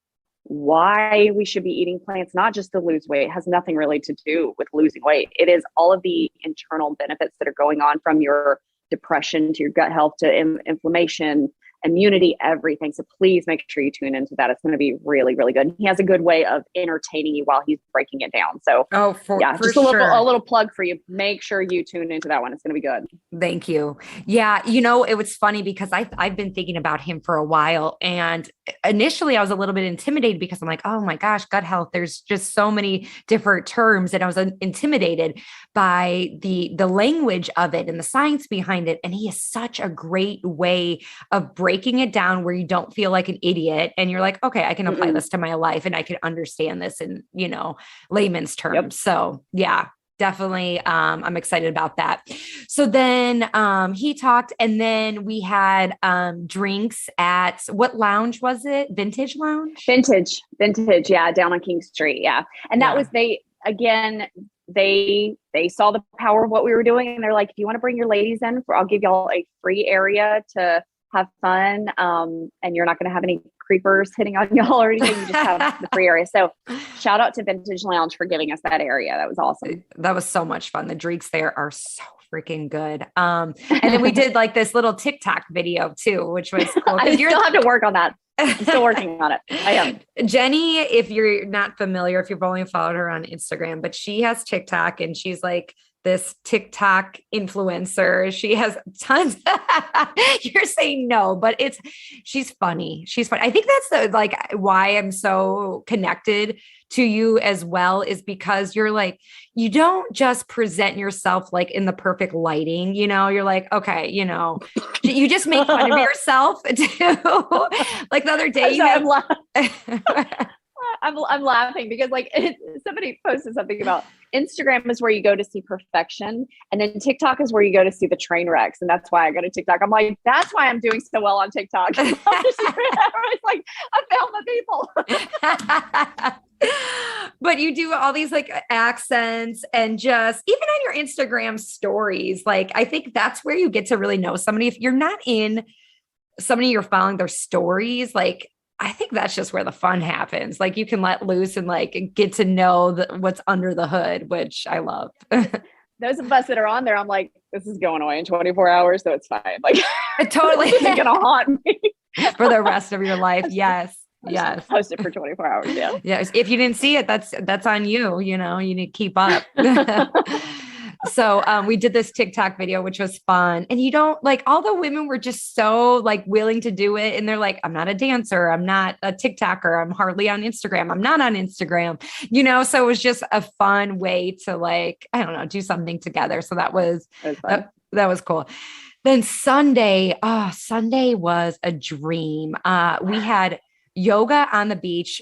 B: why we should be eating plants, not just to lose weight. It has nothing really to do with losing weight. It is all of the internal benefits that are going on, from your depression to your gut health to inflammation, immunity, everything. So please make sure you tune into that. It's going to be really, really good. He has a good way of entertaining you while he's breaking it down. So
A: for
B: just
A: sure.
B: a little plug for you. Make sure you tune into that one. It's going to be good.
A: Thank you. Yeah. It was funny because I've been thinking about him for a while, and initially I was a little bit intimidated because I'm like, oh my gosh, gut health. There's just so many different terms, and I was intimidated by the language of it and the science behind it. And he has such a great way of breaking it down where you don't feel like an idiot and you're like, okay, I can apply this to my life and I can understand this in, layman's terms. Yep. So yeah, definitely. I'm excited about that. So then he talked, and then we had drinks at, what lounge was it? Vintage Lounge?
B: Vintage. Yeah. Down on King Street. Yeah. And that was, they saw the power of what we were doing. And they're like, if you want to bring your ladies in, I'll give y'all a free area to have fun. And you're not going to have any creepers hitting on y'all or anything. You just have the free area. So shout out to Vintage Lounge for giving us that area. That was awesome.
A: That was so much fun. The drinks there are so freaking good. And then we did like this little TikTok video too, which was cool.
B: I still have to work on that. I'm still working on it. I am.
A: Jenny, if you're not familiar, if you've only followed her on Instagram, but she has TikTok, and she's like this TikTok influencer. She has tons. You're saying no, but she's funny. She's funny. I think that's why I'm so connected to you as well, is because you're like, you don't just present yourself like in the perfect lighting, you're like, okay, you just make fun of yourself too. Like the other day,
B: I'm laughing because somebody posted something about Instagram is where you go to see perfection, and then TikTok is where you go to see the train wrecks. And that's why I go to TikTok. I'm like, that's why I'm doing so well on TikTok. It's like, I found the people.
A: But you do all these like accents, and just even on your Instagram stories, like, I think that's where you get to really know somebody. If you're not in somebody, you're following their stories, like, I think that's just where the fun happens. Like, you can let loose and like get to know what's under the hood, which I love.
B: Those of us that are on there, I'm like, this is going away in 24 hours. So it's fine. Like,
A: it totally
B: isn't going to haunt me
A: for the rest of your life. Yes. Yes.
B: Post it for 24 hours. Yeah.
A: Yes. If you didn't see it, that's on you. You need to keep up. So we did this TikTok video, which was fun. And all the women were just so like willing to do it. And they're like, I'm not a dancer. I'm not a TikToker. I'm hardly on Instagram. I'm not on Instagram, so it was just a fun way to like, I don't know, do something together. So that was cool. Then Sunday was a dream. We had yoga on the beach.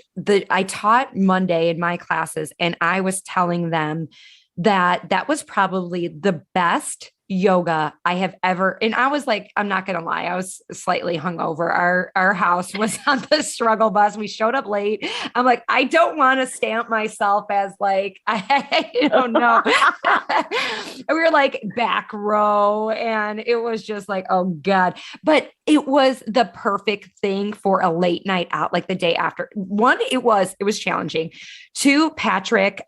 A: I taught Monday in my classes, and I was telling them that was probably the best yoga I have ever. And I was like, I'm not going to lie, I was slightly hungover. Our house was on the struggle bus. We showed up late. I'm like, I don't want to stamp myself as like, I don't know. We were like back row, and it was just like, oh God. But it was the perfect thing for a late night out, like the day after. One, it was challenging. Two, Patrick,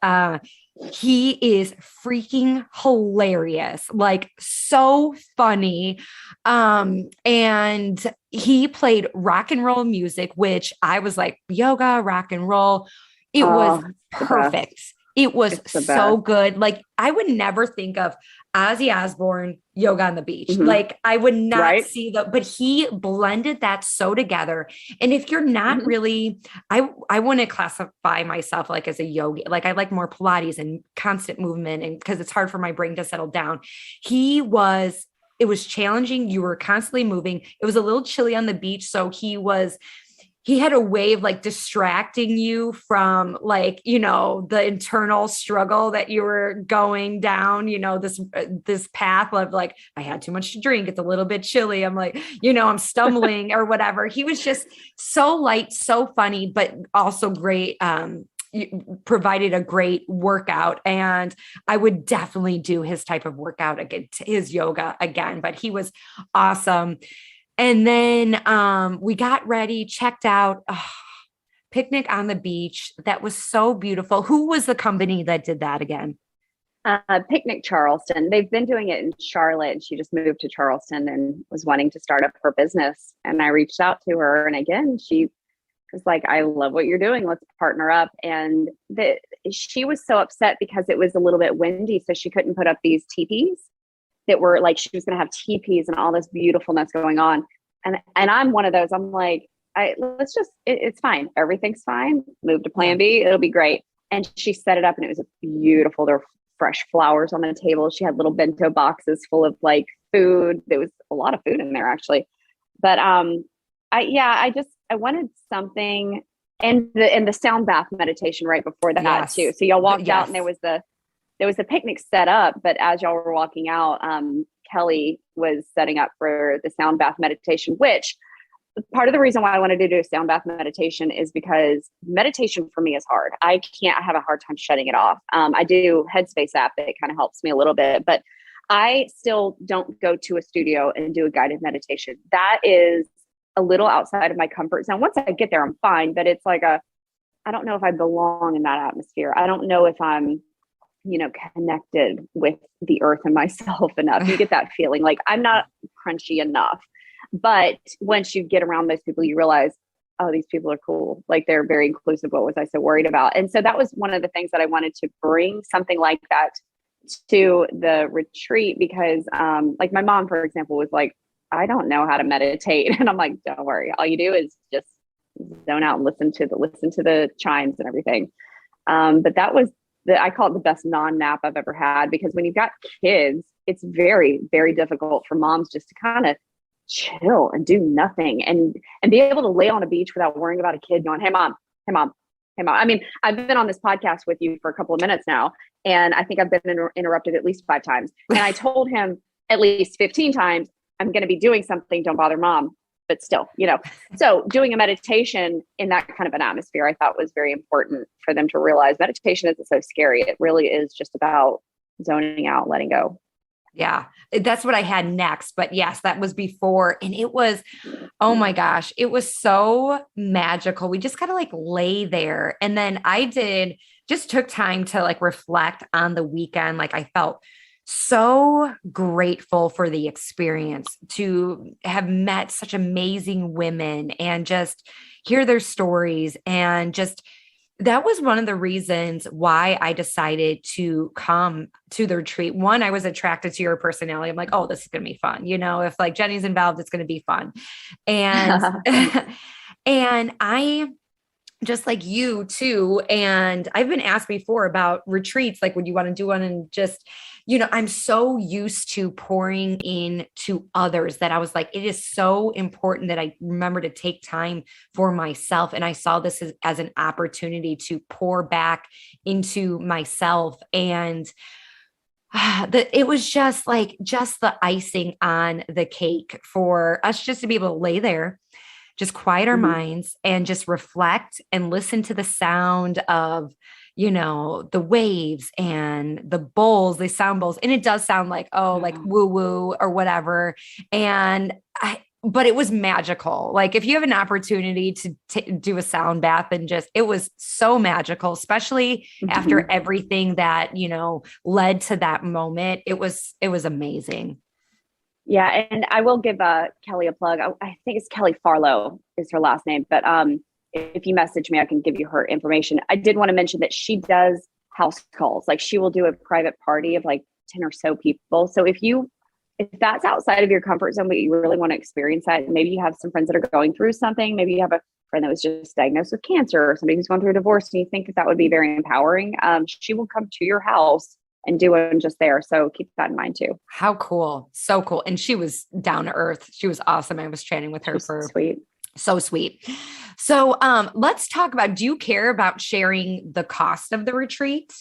A: he is freaking hilarious, like so funny. And he played rock and roll music, which I was like, yoga, rock and roll. It was perfect. It was so good. Like, I would never think of Ozzy Osbourne, Yoga on the Beach.
B: Mm-hmm.
A: Like I would not
B: Right.
A: see but he blended that so together. And if you're not
B: Mm-hmm.
A: really, I wouldn't classify myself like as a yogi. Like I like more Pilates and constant movement, and because it's hard for my brain to settle down. It was challenging. You were constantly moving. It was a little chilly on the beach. So he had a way of like distracting you from like, the internal struggle that you were going down, this path of like, I had too much to drink. It's a little bit chilly. I'm like, I'm stumbling or whatever. He was just so light, so funny, but also great. Provided a great workout, and I would definitely do his type of workout again, his yoga again, but he was awesome. And then we got ready, checked out, picnic on the beach. That was so beautiful. Who was the company that did that again?
B: Picnic Charleston. They've been doing it in Charlotte, and she just moved to Charleston and was wanting to start up her business. And I reached out to her, and again, she was like, "I love what you're doing. Let's partner up." And she was so upset because it was a little bit windy, so she couldn't put up these teepees that were like, she was going to have teepees and all this beautifulness going on. And I'm one of those. I'm like, it's fine. Everything's fine. Move to plan
A: Yeah.
B: B. It'll be great. And she set it up, and it was beautiful. There were fresh flowers on the table. She had little bento boxes full of like food. There was a lot of food in there actually. But I wanted something, and the sound bath meditation right before that
A: Yes.
B: too. So y'all walked out,
A: Yes.
B: and there was a picnic set up, but as y'all were walking out, Kelly was setting up for the sound bath meditation, which part of the reason why I wanted to do a sound bath meditation is because meditation for me is hard. I have a hard time shutting it off. I do Headspace app that kind of helps me a little bit, but I still don't go to a studio and do a guided meditation. That is a little outside of my comfort zone. Once I get there, I'm fine, but it's like I don't know if I belong in that atmosphere. I don't know if I'm, connected with the earth and myself enough. You get that feeling like I'm not crunchy enough. But once you get around those people, you realize, oh, these people are cool. Like they're very inclusive. What was I so worried about? And so that was one of the things that I wanted to bring something like that to the retreat, because like my mom, for example, was like, I don't know how to meditate. And I'm like, don't worry. All you do is just zone out and listen to the chimes and everything. But that was I call it the best non-nap I've ever had, because when you've got kids, it's very, very difficult for moms just to kind of chill and do nothing and be able to lay on a beach without worrying about a kid going, hey mom, hey mom, hey mom. I mean, I've been on this podcast with you for a couple of minutes now, and I think I've been interrupted at least 5 times. And I told him at least 15 times, I'm going to be doing something. Don't bother mom. But still, so doing a meditation in that kind of an atmosphere, I thought was very important for them to realize meditation isn't so scary. It really is just about zoning out, letting go.
A: Yeah, that's what I had next. But yes, that was before. And it was, oh my gosh, it was so magical. We just kind of like lay there. And then just took time to like reflect on the weekend. Like I felt so grateful for the experience, to have met such amazing women and just hear their stories. And just that was one of the reasons why I decided to come to the retreat. One, I was attracted to your personality. I'm like, oh, this is going to be fun. If like Jenny's involved, it's going to be fun. And, and I just like you too. And I've been asked before about retreats, like, would you want to do one? And just, I'm so used to pouring in to others that I was like, it is so important that I remember to take time for myself. And I saw this as an opportunity to pour back into myself. And it was just the icing on the cake for us just to be able to lay there, just quiet our minds and just reflect and listen to the sound of, the waves and the bowls, the sound bowls. And it does sound like, like woo woo or whatever. But it was magical. Like if you have an opportunity to do a sound bath, and it was so magical, especially after everything that, led to that moment. It was amazing.
B: Yeah. And I will give Kelly a plug. I think it's Kelly Farlow is her last name, but if you message me, I can give you her information. I did want to mention that she does house calls. Like she will do a private party of like 10 or so people. So if that's outside of your comfort zone, but you really want to experience that, maybe you have some friends that are going through something, maybe you have a friend that was just diagnosed with cancer or somebody who's going through a divorce and you think that would be very empowering, she will come to your house and do it just there. So keep that in mind too.
A: How cool. So cool. And she was down to earth. She was awesome. I was chatting with her for
B: sweet.
A: So sweet. So let's talk about, do you care about sharing the cost of the retreat?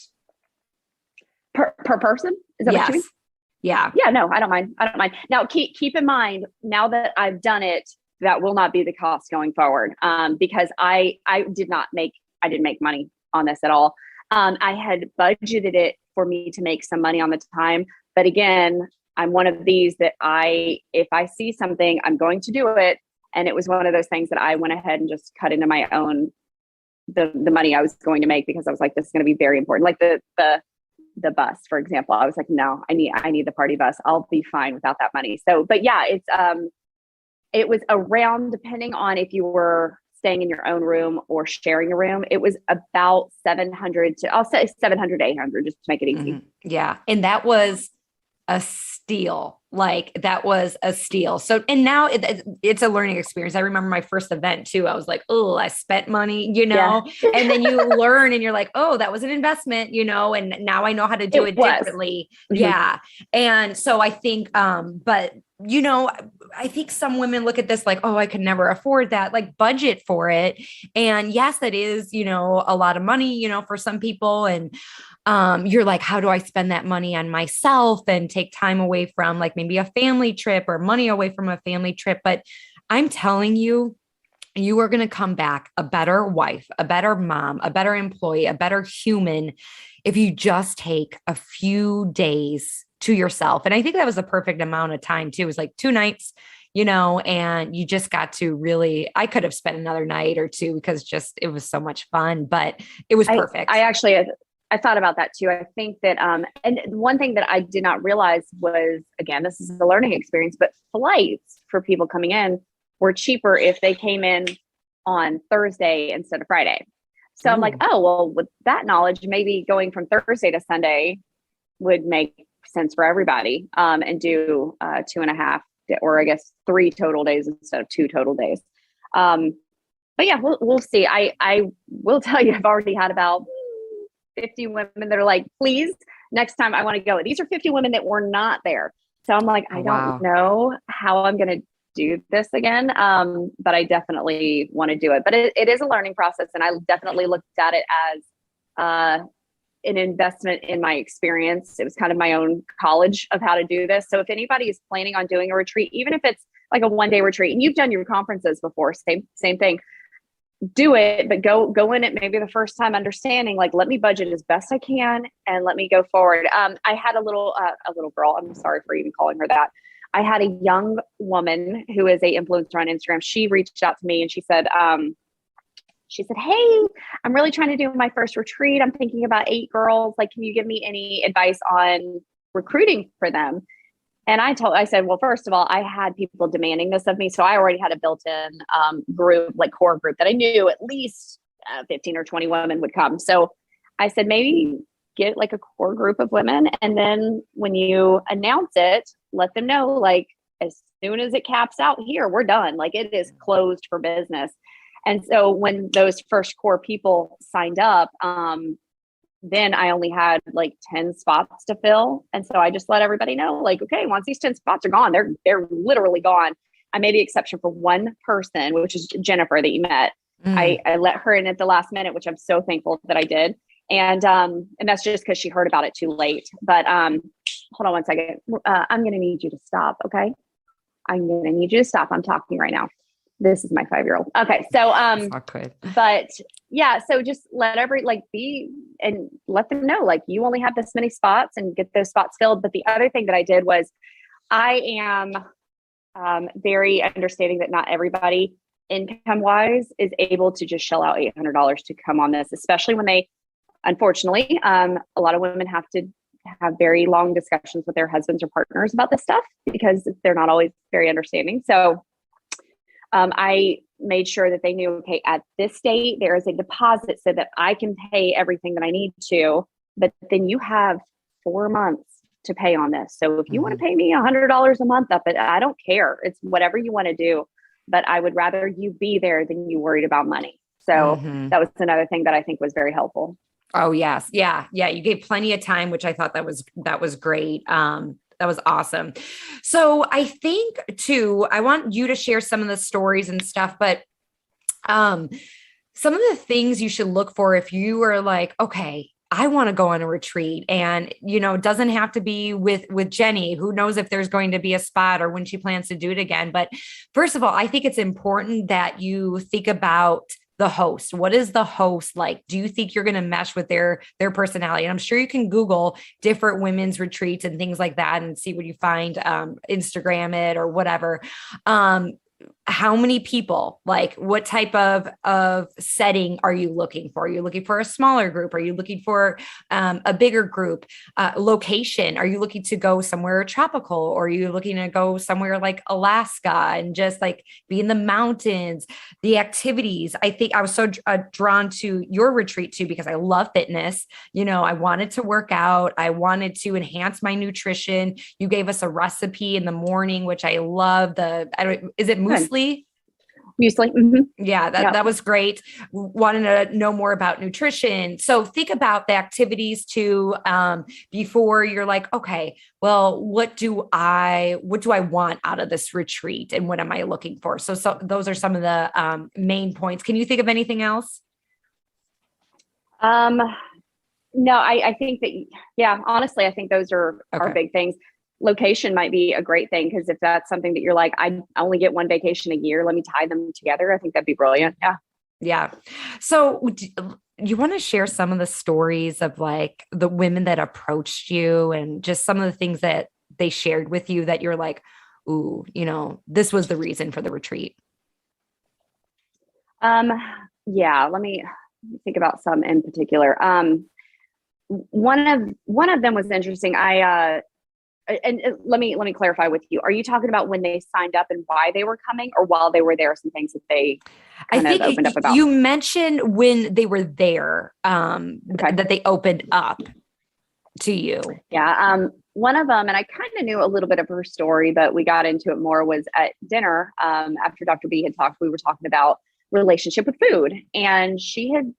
B: Per person? Is that what you mean?
A: Yeah.
B: Yeah, no, I don't mind. Now keep in mind, now that I've done it, that will not be the cost going forward. Because I didn't make money on this at all. I had budgeted it for me to make some money on the time. But again, I'm one of these that if I see something, I'm going to do it. And it was one of those things that I went ahead and just cut into my own, the money I was going to make, because I was like, this is going to be very important. Like the bus, for example, I was like, no, I need the party bus. I'll be fine without that money. So, but yeah, it was around, depending on if you were staying in your own room or sharing a room, it was about 700 to, I'll say 700 to 800, just to make it easy.
A: Mm-hmm. Yeah. And that was a steal. Like that was a steal. So, and now it's a learning experience. I remember my first event too. I was like, oh, I spent money,
B: Yeah.
A: and then you learn and you're like, oh, that was an investment, and now I know how to do it differently. Mm-hmm. Yeah. And so I think, but I think some women look at this like, oh, I could never afford that, like budget for it. And yes, that is, a lot of money, for some people. And you're like, how do I spend that money on myself and take time away from like maybe a family trip or money away from a family trip? But I'm telling you, you are going to come back a better wife, a better mom, a better employee, a better human if you just take a few days to yourself. And I think that was the perfect amount of time too. It was like 2 nights, and you just got to really, I could have spent another night or two because it was so much fun, but it was perfect.
B: I thought about that too. I think that, and one thing that I did not realize was, again, this is a learning experience, but flights for people coming in were cheaper if they came in on Thursday instead of Friday. So I'm like, oh, well, with that knowledge, maybe going from Thursday to Sunday would make sense for everybody, and do 2.5, or I guess 3 total days instead of 2 total days. But yeah, we'll see. I will tell you, I've already had about 50 women that are like, please, next time I want to go. These are 50 women that were not there. So I'm like, I don't know how I'm going to do this again. But I definitely want to do it. But it is a learning process. And I definitely looked at it as an investment in my experience. It was kind of my own college of how to do this. So if anybody is planning on doing a retreat, even if it's like a 1-day retreat, and you've done your conferences before, same thing, do it, but go in it maybe the first time understanding, like, let me budget as best I can and let me go forward. I had a little girl, I'm sorry for even calling her that. I had a young woman who is a influencer on Instagram. She reached out to me and she said, hey, I'm really trying to do my first retreat. I'm thinking about 8 girls. Like, can you give me any advice on recruiting for them? And I said, well, first of all, I had people demanding this of me. So I already had a built-in group, like core group, that I knew at least 15 or 20 women would come. So I said, maybe get like a core group of women. And then when you announce it, let them know, like, as soon as it caps out here, we're done. Like, it is closed for business. And so when those first core people signed up, then I only had like 10 spots to fill. And so I just let everybody know, like, okay, once these 10 spots are gone, they're literally gone. I made the exception for one person, which is Jennifer that you met. I let her in at the last minute, which I'm so thankful that I did. And that's just because she heard about it too late. But hold on one second. I'm going to need you to stop. Okay. I'm going to need you to stop. I'm talking right now. This is my 5-year-old. Okay. So, but yeah, so just let be and let them know, like, you only have this many spots, and get those spots filled. But the other thing that I did was, I am very understanding that not everybody income wise is able to just shell out $800 to come on this, especially when they, unfortunately, a lot of women have to have very long discussions with their husbands or partners about this stuff because they're not always very understanding. So I made sure that they knew, okay, at this date, there is a deposit so that I can pay everything that I need to, but then you have 4 months to pay on this. So if you want to pay me $100 a month up it, I don't care. It's whatever you want to do, but I would rather you be there than you worried about money. So that was another thing that I think was very helpful.
A: Oh, yes. Yeah. Yeah. You gave plenty of time, which I thought that was great. That was awesome. So I think too, I want you to share some of the stories and stuff, but, some of the things you should look for if you are like, okay, I want to go on a retreat, and, it doesn't have to be with Jenny, who knows if there's going to be a spot or when she plans to do it again. But first of all, I think it's important that you think about the host. What is the host like? Do you think you're going to mesh with their personality? And I'm sure you can Google different women's retreats and things like that and see what you find, Instagram it or whatever. How many people, like what type of setting are you looking for? Are you looking for a smaller group? Are you looking for a bigger group? Location? Are you looking to go somewhere tropical, or are you looking to go somewhere like Alaska and just like be in the mountains? The activities. I think I was so drawn to your retreat too, because I love fitness. I wanted to work out. I wanted to enhance my nutrition. You gave us a recipe in the morning, which I love. Is it muesli?
B: Muesli. Mm-hmm.
A: Yeah, that was great. Wanted to know more about nutrition. So think about the activities too, before you're like, okay, well, what do I want out of this retreat, and what am I looking for? So those are some of the main points. Can you think of anything else?
B: No, I think that, yeah, honestly, I think those are big things. Location might be a great thing, because if that's something that you're like, I only get one vacation a year, let me tie them together. I think that'd be brilliant. Yeah.
A: Yeah. So you want to share some of the stories of like the women that approached you, and just some of the things that they shared with you that you're like, ooh, this was the reason for the retreat?
B: Yeah, let me think about some in particular. One of them was interesting. And let me clarify with you. Are you talking about when they signed up and why they were coming, or while they were there, some things that they kind of opened up about?
A: You mentioned when they were there, that they opened up to you.
B: Yeah. One of them, and I kind of knew a little bit of her story, but we got into it more, was at dinner. After Dr. B had talked, we were talking about relationship with food, and she had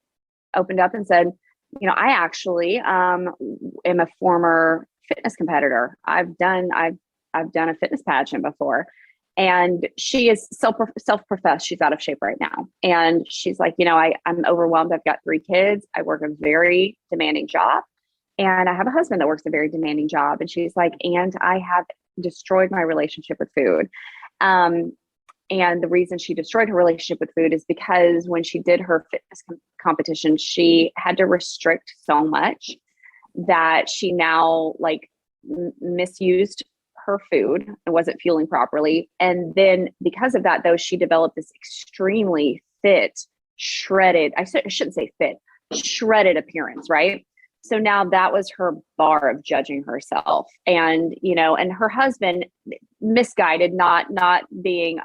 B: opened up and said, I actually am a former fitness competitor. I've done a fitness pageant before, and she is self-professed. She's out of shape right now, and she's like, I'm overwhelmed. I've got 3 kids. I work a very demanding job, and I have a husband that works a very demanding job. And she's like, and I have destroyed my relationship with food. And the reason she destroyed her relationship with food is because when she did her fitness competition, she had to restrict so much that she now misused her food and wasn't fueling properly. And then because of that, though, she developed this extremely fit, shredded, I shouldn't say fit, shredded appearance, right? So now that was her bar of judging herself. And, and her husband, misguided, not being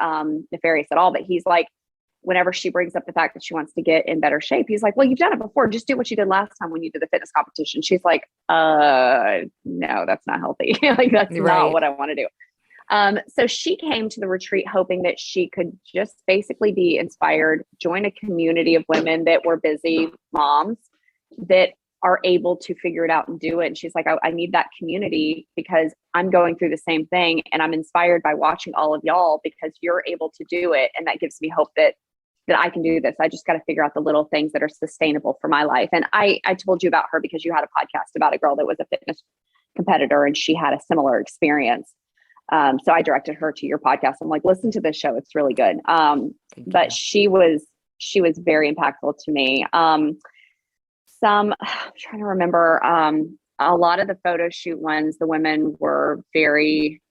B: nefarious at all, but he's like, whenever she brings up the fact that she wants to get in better shape, he's like, well, you've done it before. Just do what you did last time when you did the fitness competition. She's like, no, that's not healthy. Like, that's not what I want to do. So she came to the retreat hoping that she could just basically be inspired, join a community of women that were busy moms that are able to figure it out and do it. And she's like, I need that community because I'm going through the same thing. And I'm inspired by watching all of y'all because you're able to do it. And that gives me hope that I can do this. I just got to figure out the little things that are sustainable for my life. And I told you about her because you had a podcast about a girl that was a fitness competitor and she had a similar experience. So I directed her to your podcast. I'm like, listen to this show. It's really good. But she was very impactful to me. I'm trying to remember, a lot of the photo shoot ones, the women were very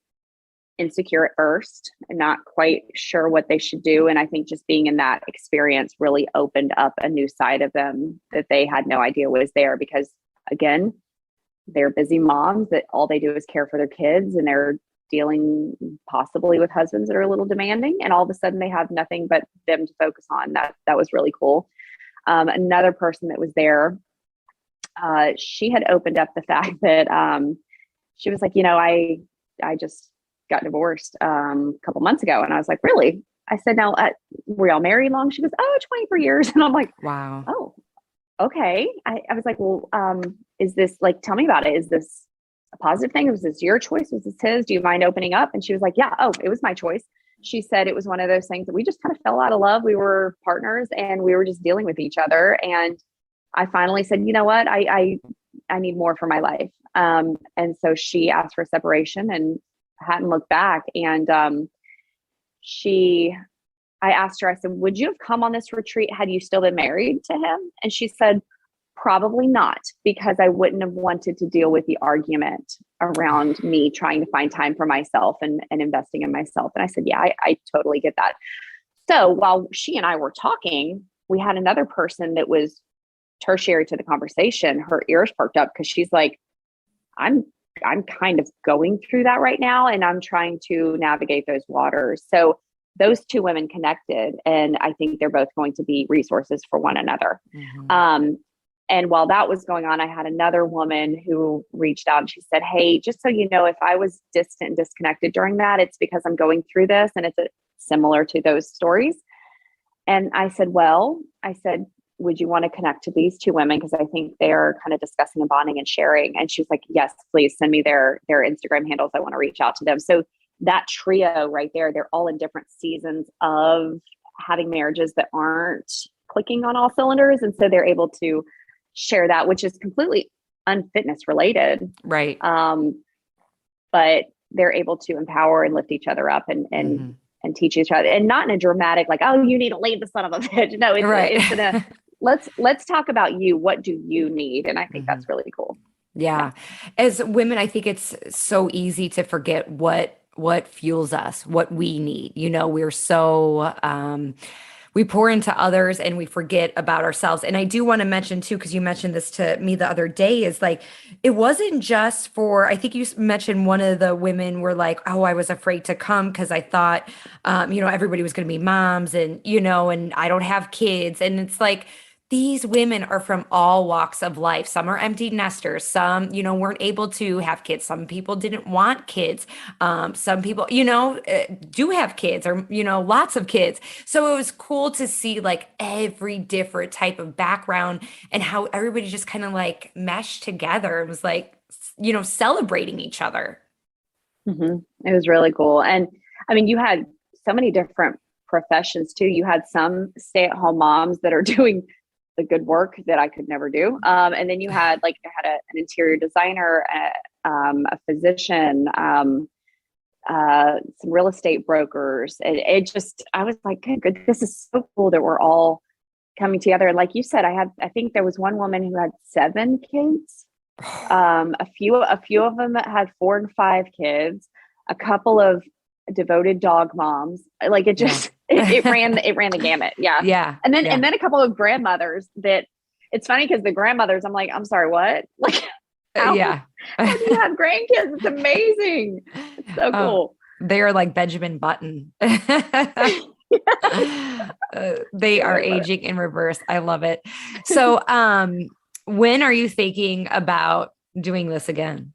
B: insecure at first and not quite sure what they should do. And I think just being in that experience really opened up a new side of them that they had no idea was there, because again, they're busy moms that all they do is care for their kids, and they're dealing possibly with husbands that are a little demanding, and all of a sudden they have nothing but them to focus on. That was really cool. Another person that was there, she had opened up the fact that she was like, I just got divorced a couple months ago. And I was like, really? I said, now, were y'all married long? She goes, oh, 24 years. And I'm like,
A: Wow.
B: oh, okay. I was like, well, is this like, tell me about it. Is this a positive thing? Was this your choice? Was this his? Do you mind opening up? And she was like, yeah, oh, it was my choice. She said it was one of those things that we just kind of fell out of love. We were partners and we were just dealing with each other. And I finally said, you know what? I need more for my life. And so she asked for separation and hadn't looked back. And I asked her, I said, would you have come on this retreat had you still been married to him? And she said, probably not, because I wouldn't have wanted to deal with the argument around me trying to find time for myself and investing in myself. And I said, yeah, I totally get that. So while she and I were talking, we had another person that was tertiary to the conversation. Her ears perked up because she's like, I'm kind of going through that right now, and I'm trying to navigate those waters. So those two women connected, and I think they're both going to be resources for one another. Mm-hmm. And while that was going on, I had another woman who reached out and she said, hey, just so you know, if I was distant and disconnected during that, it's because I'm going through this, and it's similar to those stories. And I said, would you want to connect to these two women? Because I think they're kind of discussing and bonding and sharing. And she was like, yes, please send me their Instagram handles. I want to reach out to them. So that trio right there, they're all in different seasons of having marriages that aren't clicking on all cylinders. And so they're able to share that, which is completely unfitness related.
A: Right.
B: But they're able to empower and lift each other up and teach each other, and not in a dramatic, like, oh, you need to leave the son of a bitch. No, it's in a, let's talk about you. What do you need? And I think that's really cool.
A: Yeah. As women, I think it's so easy to forget what fuels us, what we need. We're so, we pour into others and we forget about ourselves. And I do want to mention too, because you mentioned this to me the other day, is like, it wasn't just for, I think you mentioned one of the women were like, oh, I was afraid to come because I thought, everybody was going to be moms and, and I don't have kids. And it's like, these women are from all walks of life. Some are empty nesters. Some, weren't able to have kids. Some people didn't want kids. Some people, do have kids or, lots of kids. So it was cool to see like every different type of background and how everybody just kind of like meshed together. It was like, celebrating each other.
B: Mm-hmm. It was really cool. And I mean, you had so many different professions too. You had some stay-at-home moms that are doing the good work that I could never do. And then you had an interior designer, a physician, some real estate brokers. I was like, good, this is so cool that we're all coming together. And like you said, I think there was one woman who had 7 kids. A few of them had 4 and 5 kids, a couple of devoted dog moms. Like it just, it ran the gamut. Yeah.
A: Yeah.
B: And then a couple of grandmothers that it's funny because the grandmothers, I'm like, I'm sorry, what? Like, how do you have grandkids? It's amazing. It's so cool.
A: They are like Benjamin Button. They are aging in reverse. I love it. So, when are you thinking about doing this again?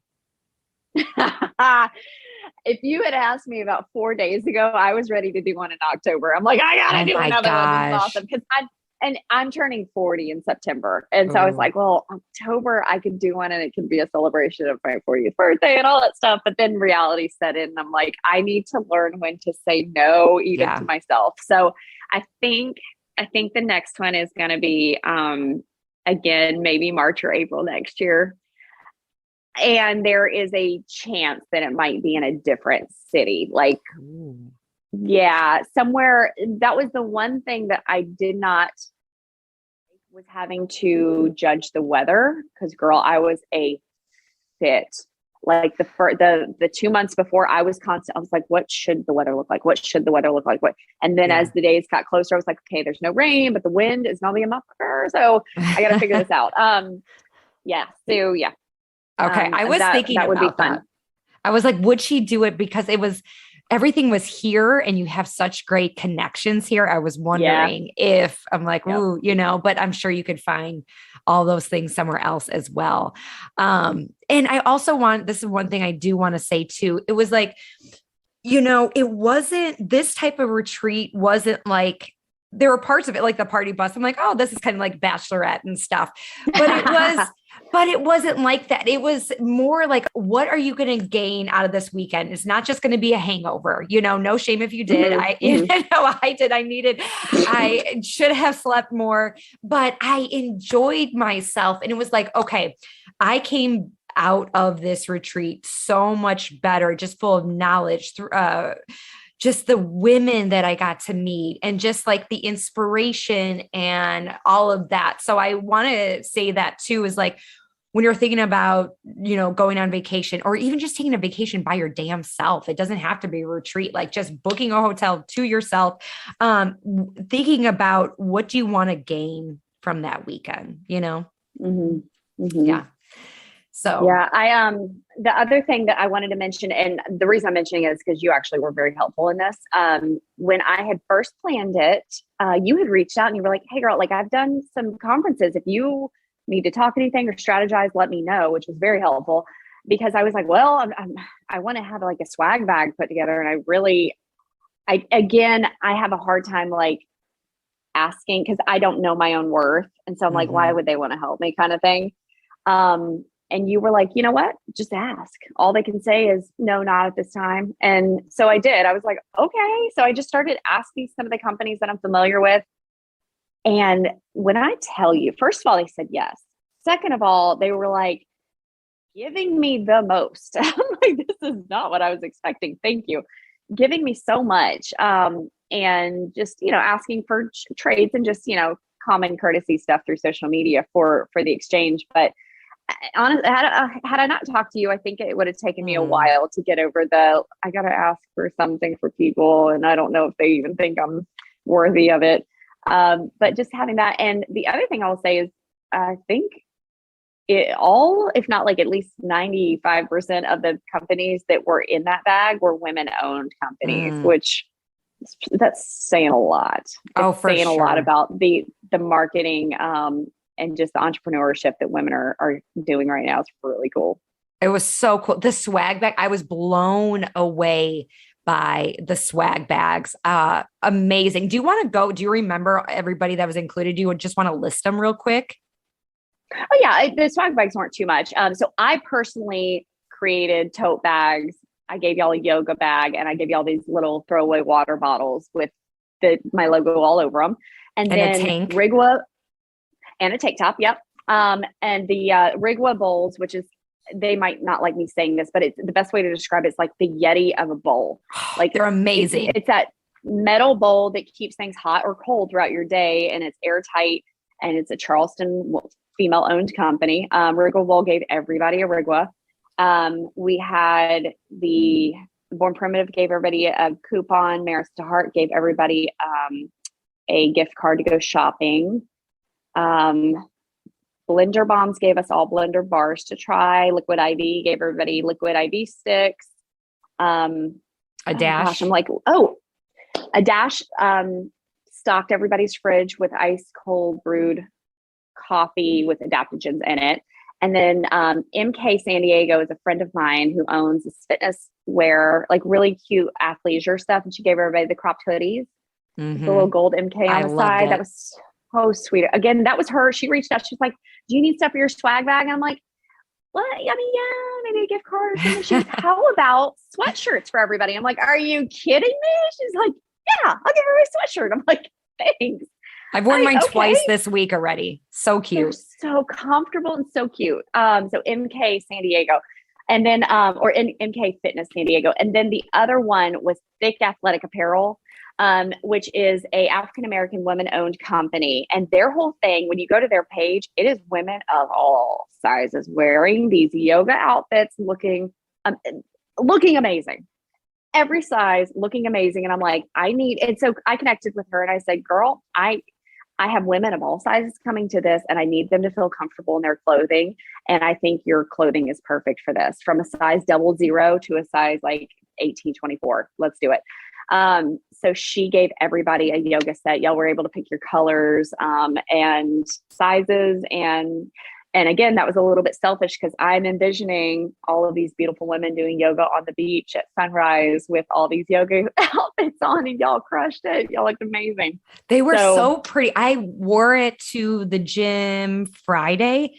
B: If you had asked me about 4 days ago, I was ready to do one in October. I'm like, I gotta do another one. This is awesome. Because I'm turning 40 in September. And so I was like, well, October, I could do one and it can be a celebration of my 40th birthday and all that stuff. But then reality set in and I'm like, I need to learn when to say no, even to myself. So I think the next one is going to be, again, maybe March or April next year. And there is a chance that it might be in a different city. Like, somewhere. That was the one thing that I did not, was having to judge the weather. Because girl, I was a fit. Like the 2 months before, I was constant. I was like, what should the weather look like? What should the weather look like? What? And then as the days got closer, I was like, okay, there's no rain, but the wind is not being a mucker. So I got to figure this out. So yeah.
A: Okay. I was thinking that would be fun. I was like, would she do it? Because it was everything was here and you have such great connections here. I was
B: Yeah.
A: wondering if I'm like,
B: Yep.
A: ooh, but I'm sure you could find all those things somewhere else as well. And I also this is one thing I do want to say too. It was like, it wasn't this type of retreat wasn't like there were parts of it like the party bus. I'm like, oh, this is kind of like bachelorette and stuff. But it wasn't like that. It was more like, what are you going to gain out of this weekend? It's not just going to be a hangover, no shame if you did. I did. I should have slept more, but I enjoyed myself. And it was like, okay, I came out of this retreat so much better, just full of knowledge through just the women that I got to meet and just like the inspiration and all of that. So I want to say that too, is like when you're thinking about, going on vacation or even just taking a vacation by your damn self, it doesn't have to be a retreat, like just booking a hotel to yourself, thinking about what do you want to gain from that weekend,
B: Mm-hmm. Mm-hmm.
A: Yeah. So
B: yeah, the other thing that I wanted to mention, and the reason I'm mentioning it is because you actually were very helpful in this. When I had first planned it, you had reached out and you were like, "Hey, girl, like I've done some conferences. If you need to talk anything or strategize, let me know," which was very helpful because I was like, "Well, I want to have like a swag bag put together," and I have a hard time like asking because I don't know my own worth, and so I'm like, why would they want to help me, kind of thing. And you were like, you know what? Just ask. All they can say is no, not at this time. And so I did. I was like, okay. So I just started asking some of the companies that I'm familiar with. And when I tell you, first of all, they said yes. Second of all, they were like giving me the most. I'm like, this is not what I was expecting. Thank you. Giving me so much. And just, asking for trades and just, common courtesy stuff through social media for the exchange. But honestly, had I not talked to you, I think it would have taken me a while to get over I got to ask for something for people. And I don't know if they even think I'm worthy of it. But just having that. And the other thing I'll say is, I think if not like at least 95% of the companies that were in that bag were women owned companies, which that's saying a lot. It's
A: for
B: saying
A: sure.
B: a lot about the marketing, and just the entrepreneurship that women are doing right now. It's really cool.
A: It was so cool. The swag bag, I was blown away by the swag bags. Amazing. Do you want to go? Do you remember everybody that was included? Do you just want to list them real quick?
B: Oh yeah, the swag bags weren't too much. So I personally created tote bags. I gave y'all a yoga bag, and I gave y'all these little throwaway water bottles with my logo all over them. And then
A: a tank.
B: Rigwa and a tank top. Yep. And the Rigwa bowls, which is, they might not like me saying this, but it's the best way to describe it's like the Yeti of a bowl. Like
A: they're amazing.
B: It's that metal bowl that keeps things hot or cold throughout your day, and it's airtight, and it's a Charleston female owned company. Rigwa bowl gave everybody a Rigwa. We had the Born Primitive gave everybody a coupon. Maris to Heart gave everybody a gift card to go shopping. Blender Bombs gave us all blender bars to try. Liquid IV gave everybody liquid IV sticks.
A: A dash.
B: Gosh, I'm like, a dash stocked everybody's fridge with ice cold brewed coffee with adaptogens in it. And then MK San Diego is a friend of mine who owns this fitness wear, like really cute athleisure stuff. And she gave everybody the cropped hoodies, the little gold MK on the side. That was so sweet. Again, that was her. She reached out. She's like, do you need stuff for your swag bag? And I'm like, what? I mean, yeah, maybe a gift card. And she's like, how about sweatshirts for everybody? I'm like, are you kidding me? She's like, yeah, I'll give her a sweatshirt. I'm like, thanks.
A: I've worn mine twice this week already. So cute.
B: They're so comfortable and so cute. So MK San Diego. And then, or MK Fitness San Diego. And then the other one was Thick Athletic Apparel, which is a African-American women-owned company. And their whole thing, when you go to their page, it is women of all sizes wearing these yoga outfits, looking amazing. Every size, looking amazing. And I'm like, and so I connected with her and I said, girl, I have women of all sizes coming to this, and I need them to feel comfortable in their clothing. And I think your clothing is perfect for this, from a size 00 to a size like 1824. Let's do it. So she gave everybody a yoga set. Y'all were able to pick your colors, and sizes. And again, that was a little bit selfish because I'm envisioning all of these beautiful women doing yoga on the beach at sunrise with all these yoga outfits on, and y'all crushed it. Y'all looked amazing.
A: They were so pretty. I wore it to the gym Friday.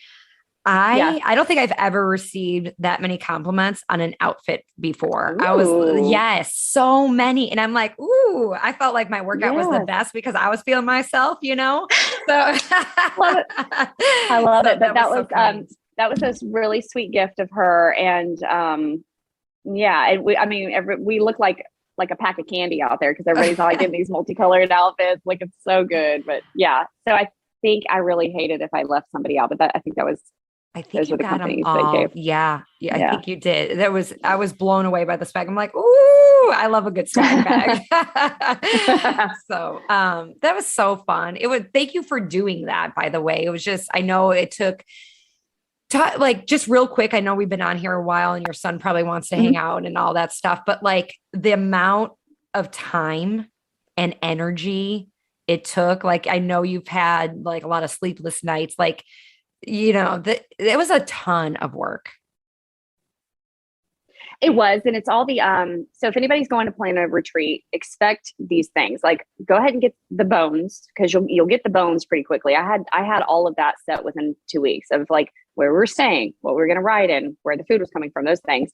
A: I don't think I've ever received that many compliments on an outfit before.
B: Ooh.
A: Yes, so many. And I'm like, ooh, I felt like my workout was the best because I was feeling myself, So
B: love it. I love it. But that was a really sweet gift of her. And we look like a pack of candy out there because everybody's like in these multicolored outfits. Like, it's so good. But yeah, so I think I really hated if I left somebody out, but I think those were the companies that gave.
A: Yeah. I think you did. I was blown away by the swag. I'm like, ooh, I love a good swag bag. So, that was so fun. Thank you for doing that, by the way. It was just, I know it took just real quick. I know we've been on here a while and your son probably wants to hang out and all that stuff, but like the amount of time and energy it took, like, I know you've had like a lot of sleepless nights, like, it was a ton of work.
B: It was. And it's all the, so if anybody's going to plan a retreat, expect these things. Like, go ahead and get the bones, because you'll get the bones pretty quickly. I had all of that set within 2 weeks of like where we were staying, what we were going to ride in, where the food was coming from, those things.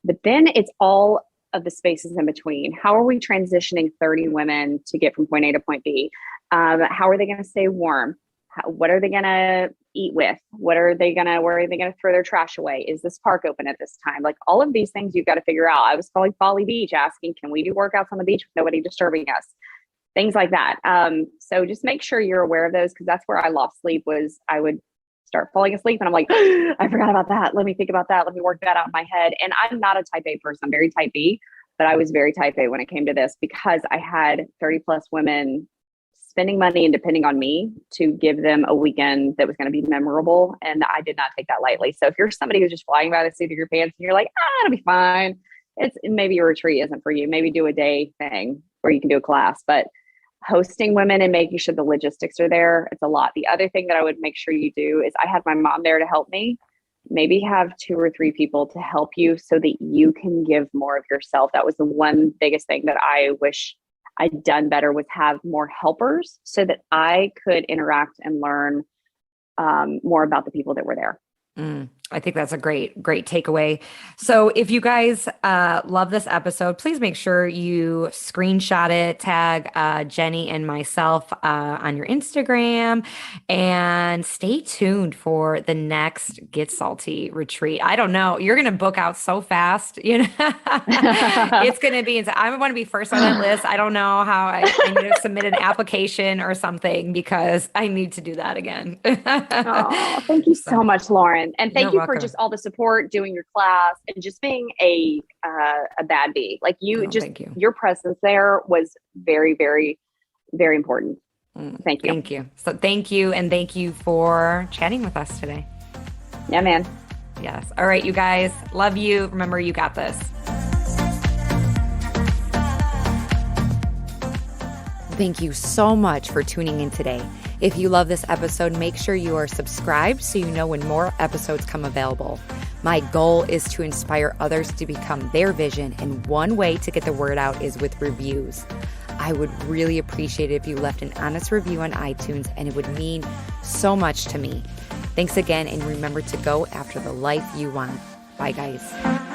B: But then it's all of the spaces in between. How are we transitioning 30 women to get from point A to point B? How are they going to stay warm? What are they going to eat with? Where are they going to throw their trash away? Is this park open at this time? Like, all of these things you've got to figure out. I was calling Folly Beach, asking, can we do workouts on the beach with nobody disturbing us? Things like that. So just make sure you're aware of those, because that's where I lost sleep. Was I would start falling asleep and I'm like, I forgot about that. Let me think about that. Let me work that out in my head. And I'm not a type A person. I'm very type B, but I was very type A when it came to this, because I had 30 plus women spending money and depending on me to give them a weekend that was going to be memorable. And I did not take that lightly. So if you're somebody who's just flying by the seat of your pants and you're like, it'll be fine, maybe your retreat isn't for you. Maybe do a day thing where you can do a class, but hosting women and making sure the logistics are there, it's a lot. The other thing that I would make sure you do is, I had my mom there to help me. Maybe have 2 or 3 people to help you so that you can give more of yourself. That was the one biggest thing that I wish I'd done better, was have more helpers so that I could interact and learn more about the people that were there.
A: I think that's a great takeaway. So if you guys love this episode, please make sure you screenshot it, tag Jenny and myself on your Instagram, and stay tuned for the next Get Salty retreat. I don't know. You're going to book out so fast. It's going to be, I want to be first on that list. I don't know how I need to submit an application or something, because I need to do that again.
B: Oh, thank you so much, Lauren. And thank you for just all the support, doing your class, and just being a bad bee. Like, your presence there was very, very, very important. Thank you.
A: Thank you. So thank you. And thank you for chatting with us today.
B: Yeah, man.
A: Yes. All right, you guys, love you. Remember, you got this. Thank you so much for tuning in today. If you love this episode, make sure you are subscribed so you know when more episodes come available. My goal is to inspire others to become their vision, and one way to get the word out is with reviews. I would really appreciate it if you left an honest review on iTunes, and it would mean so much to me. Thanks again, and remember to go after the life you want. Bye, guys.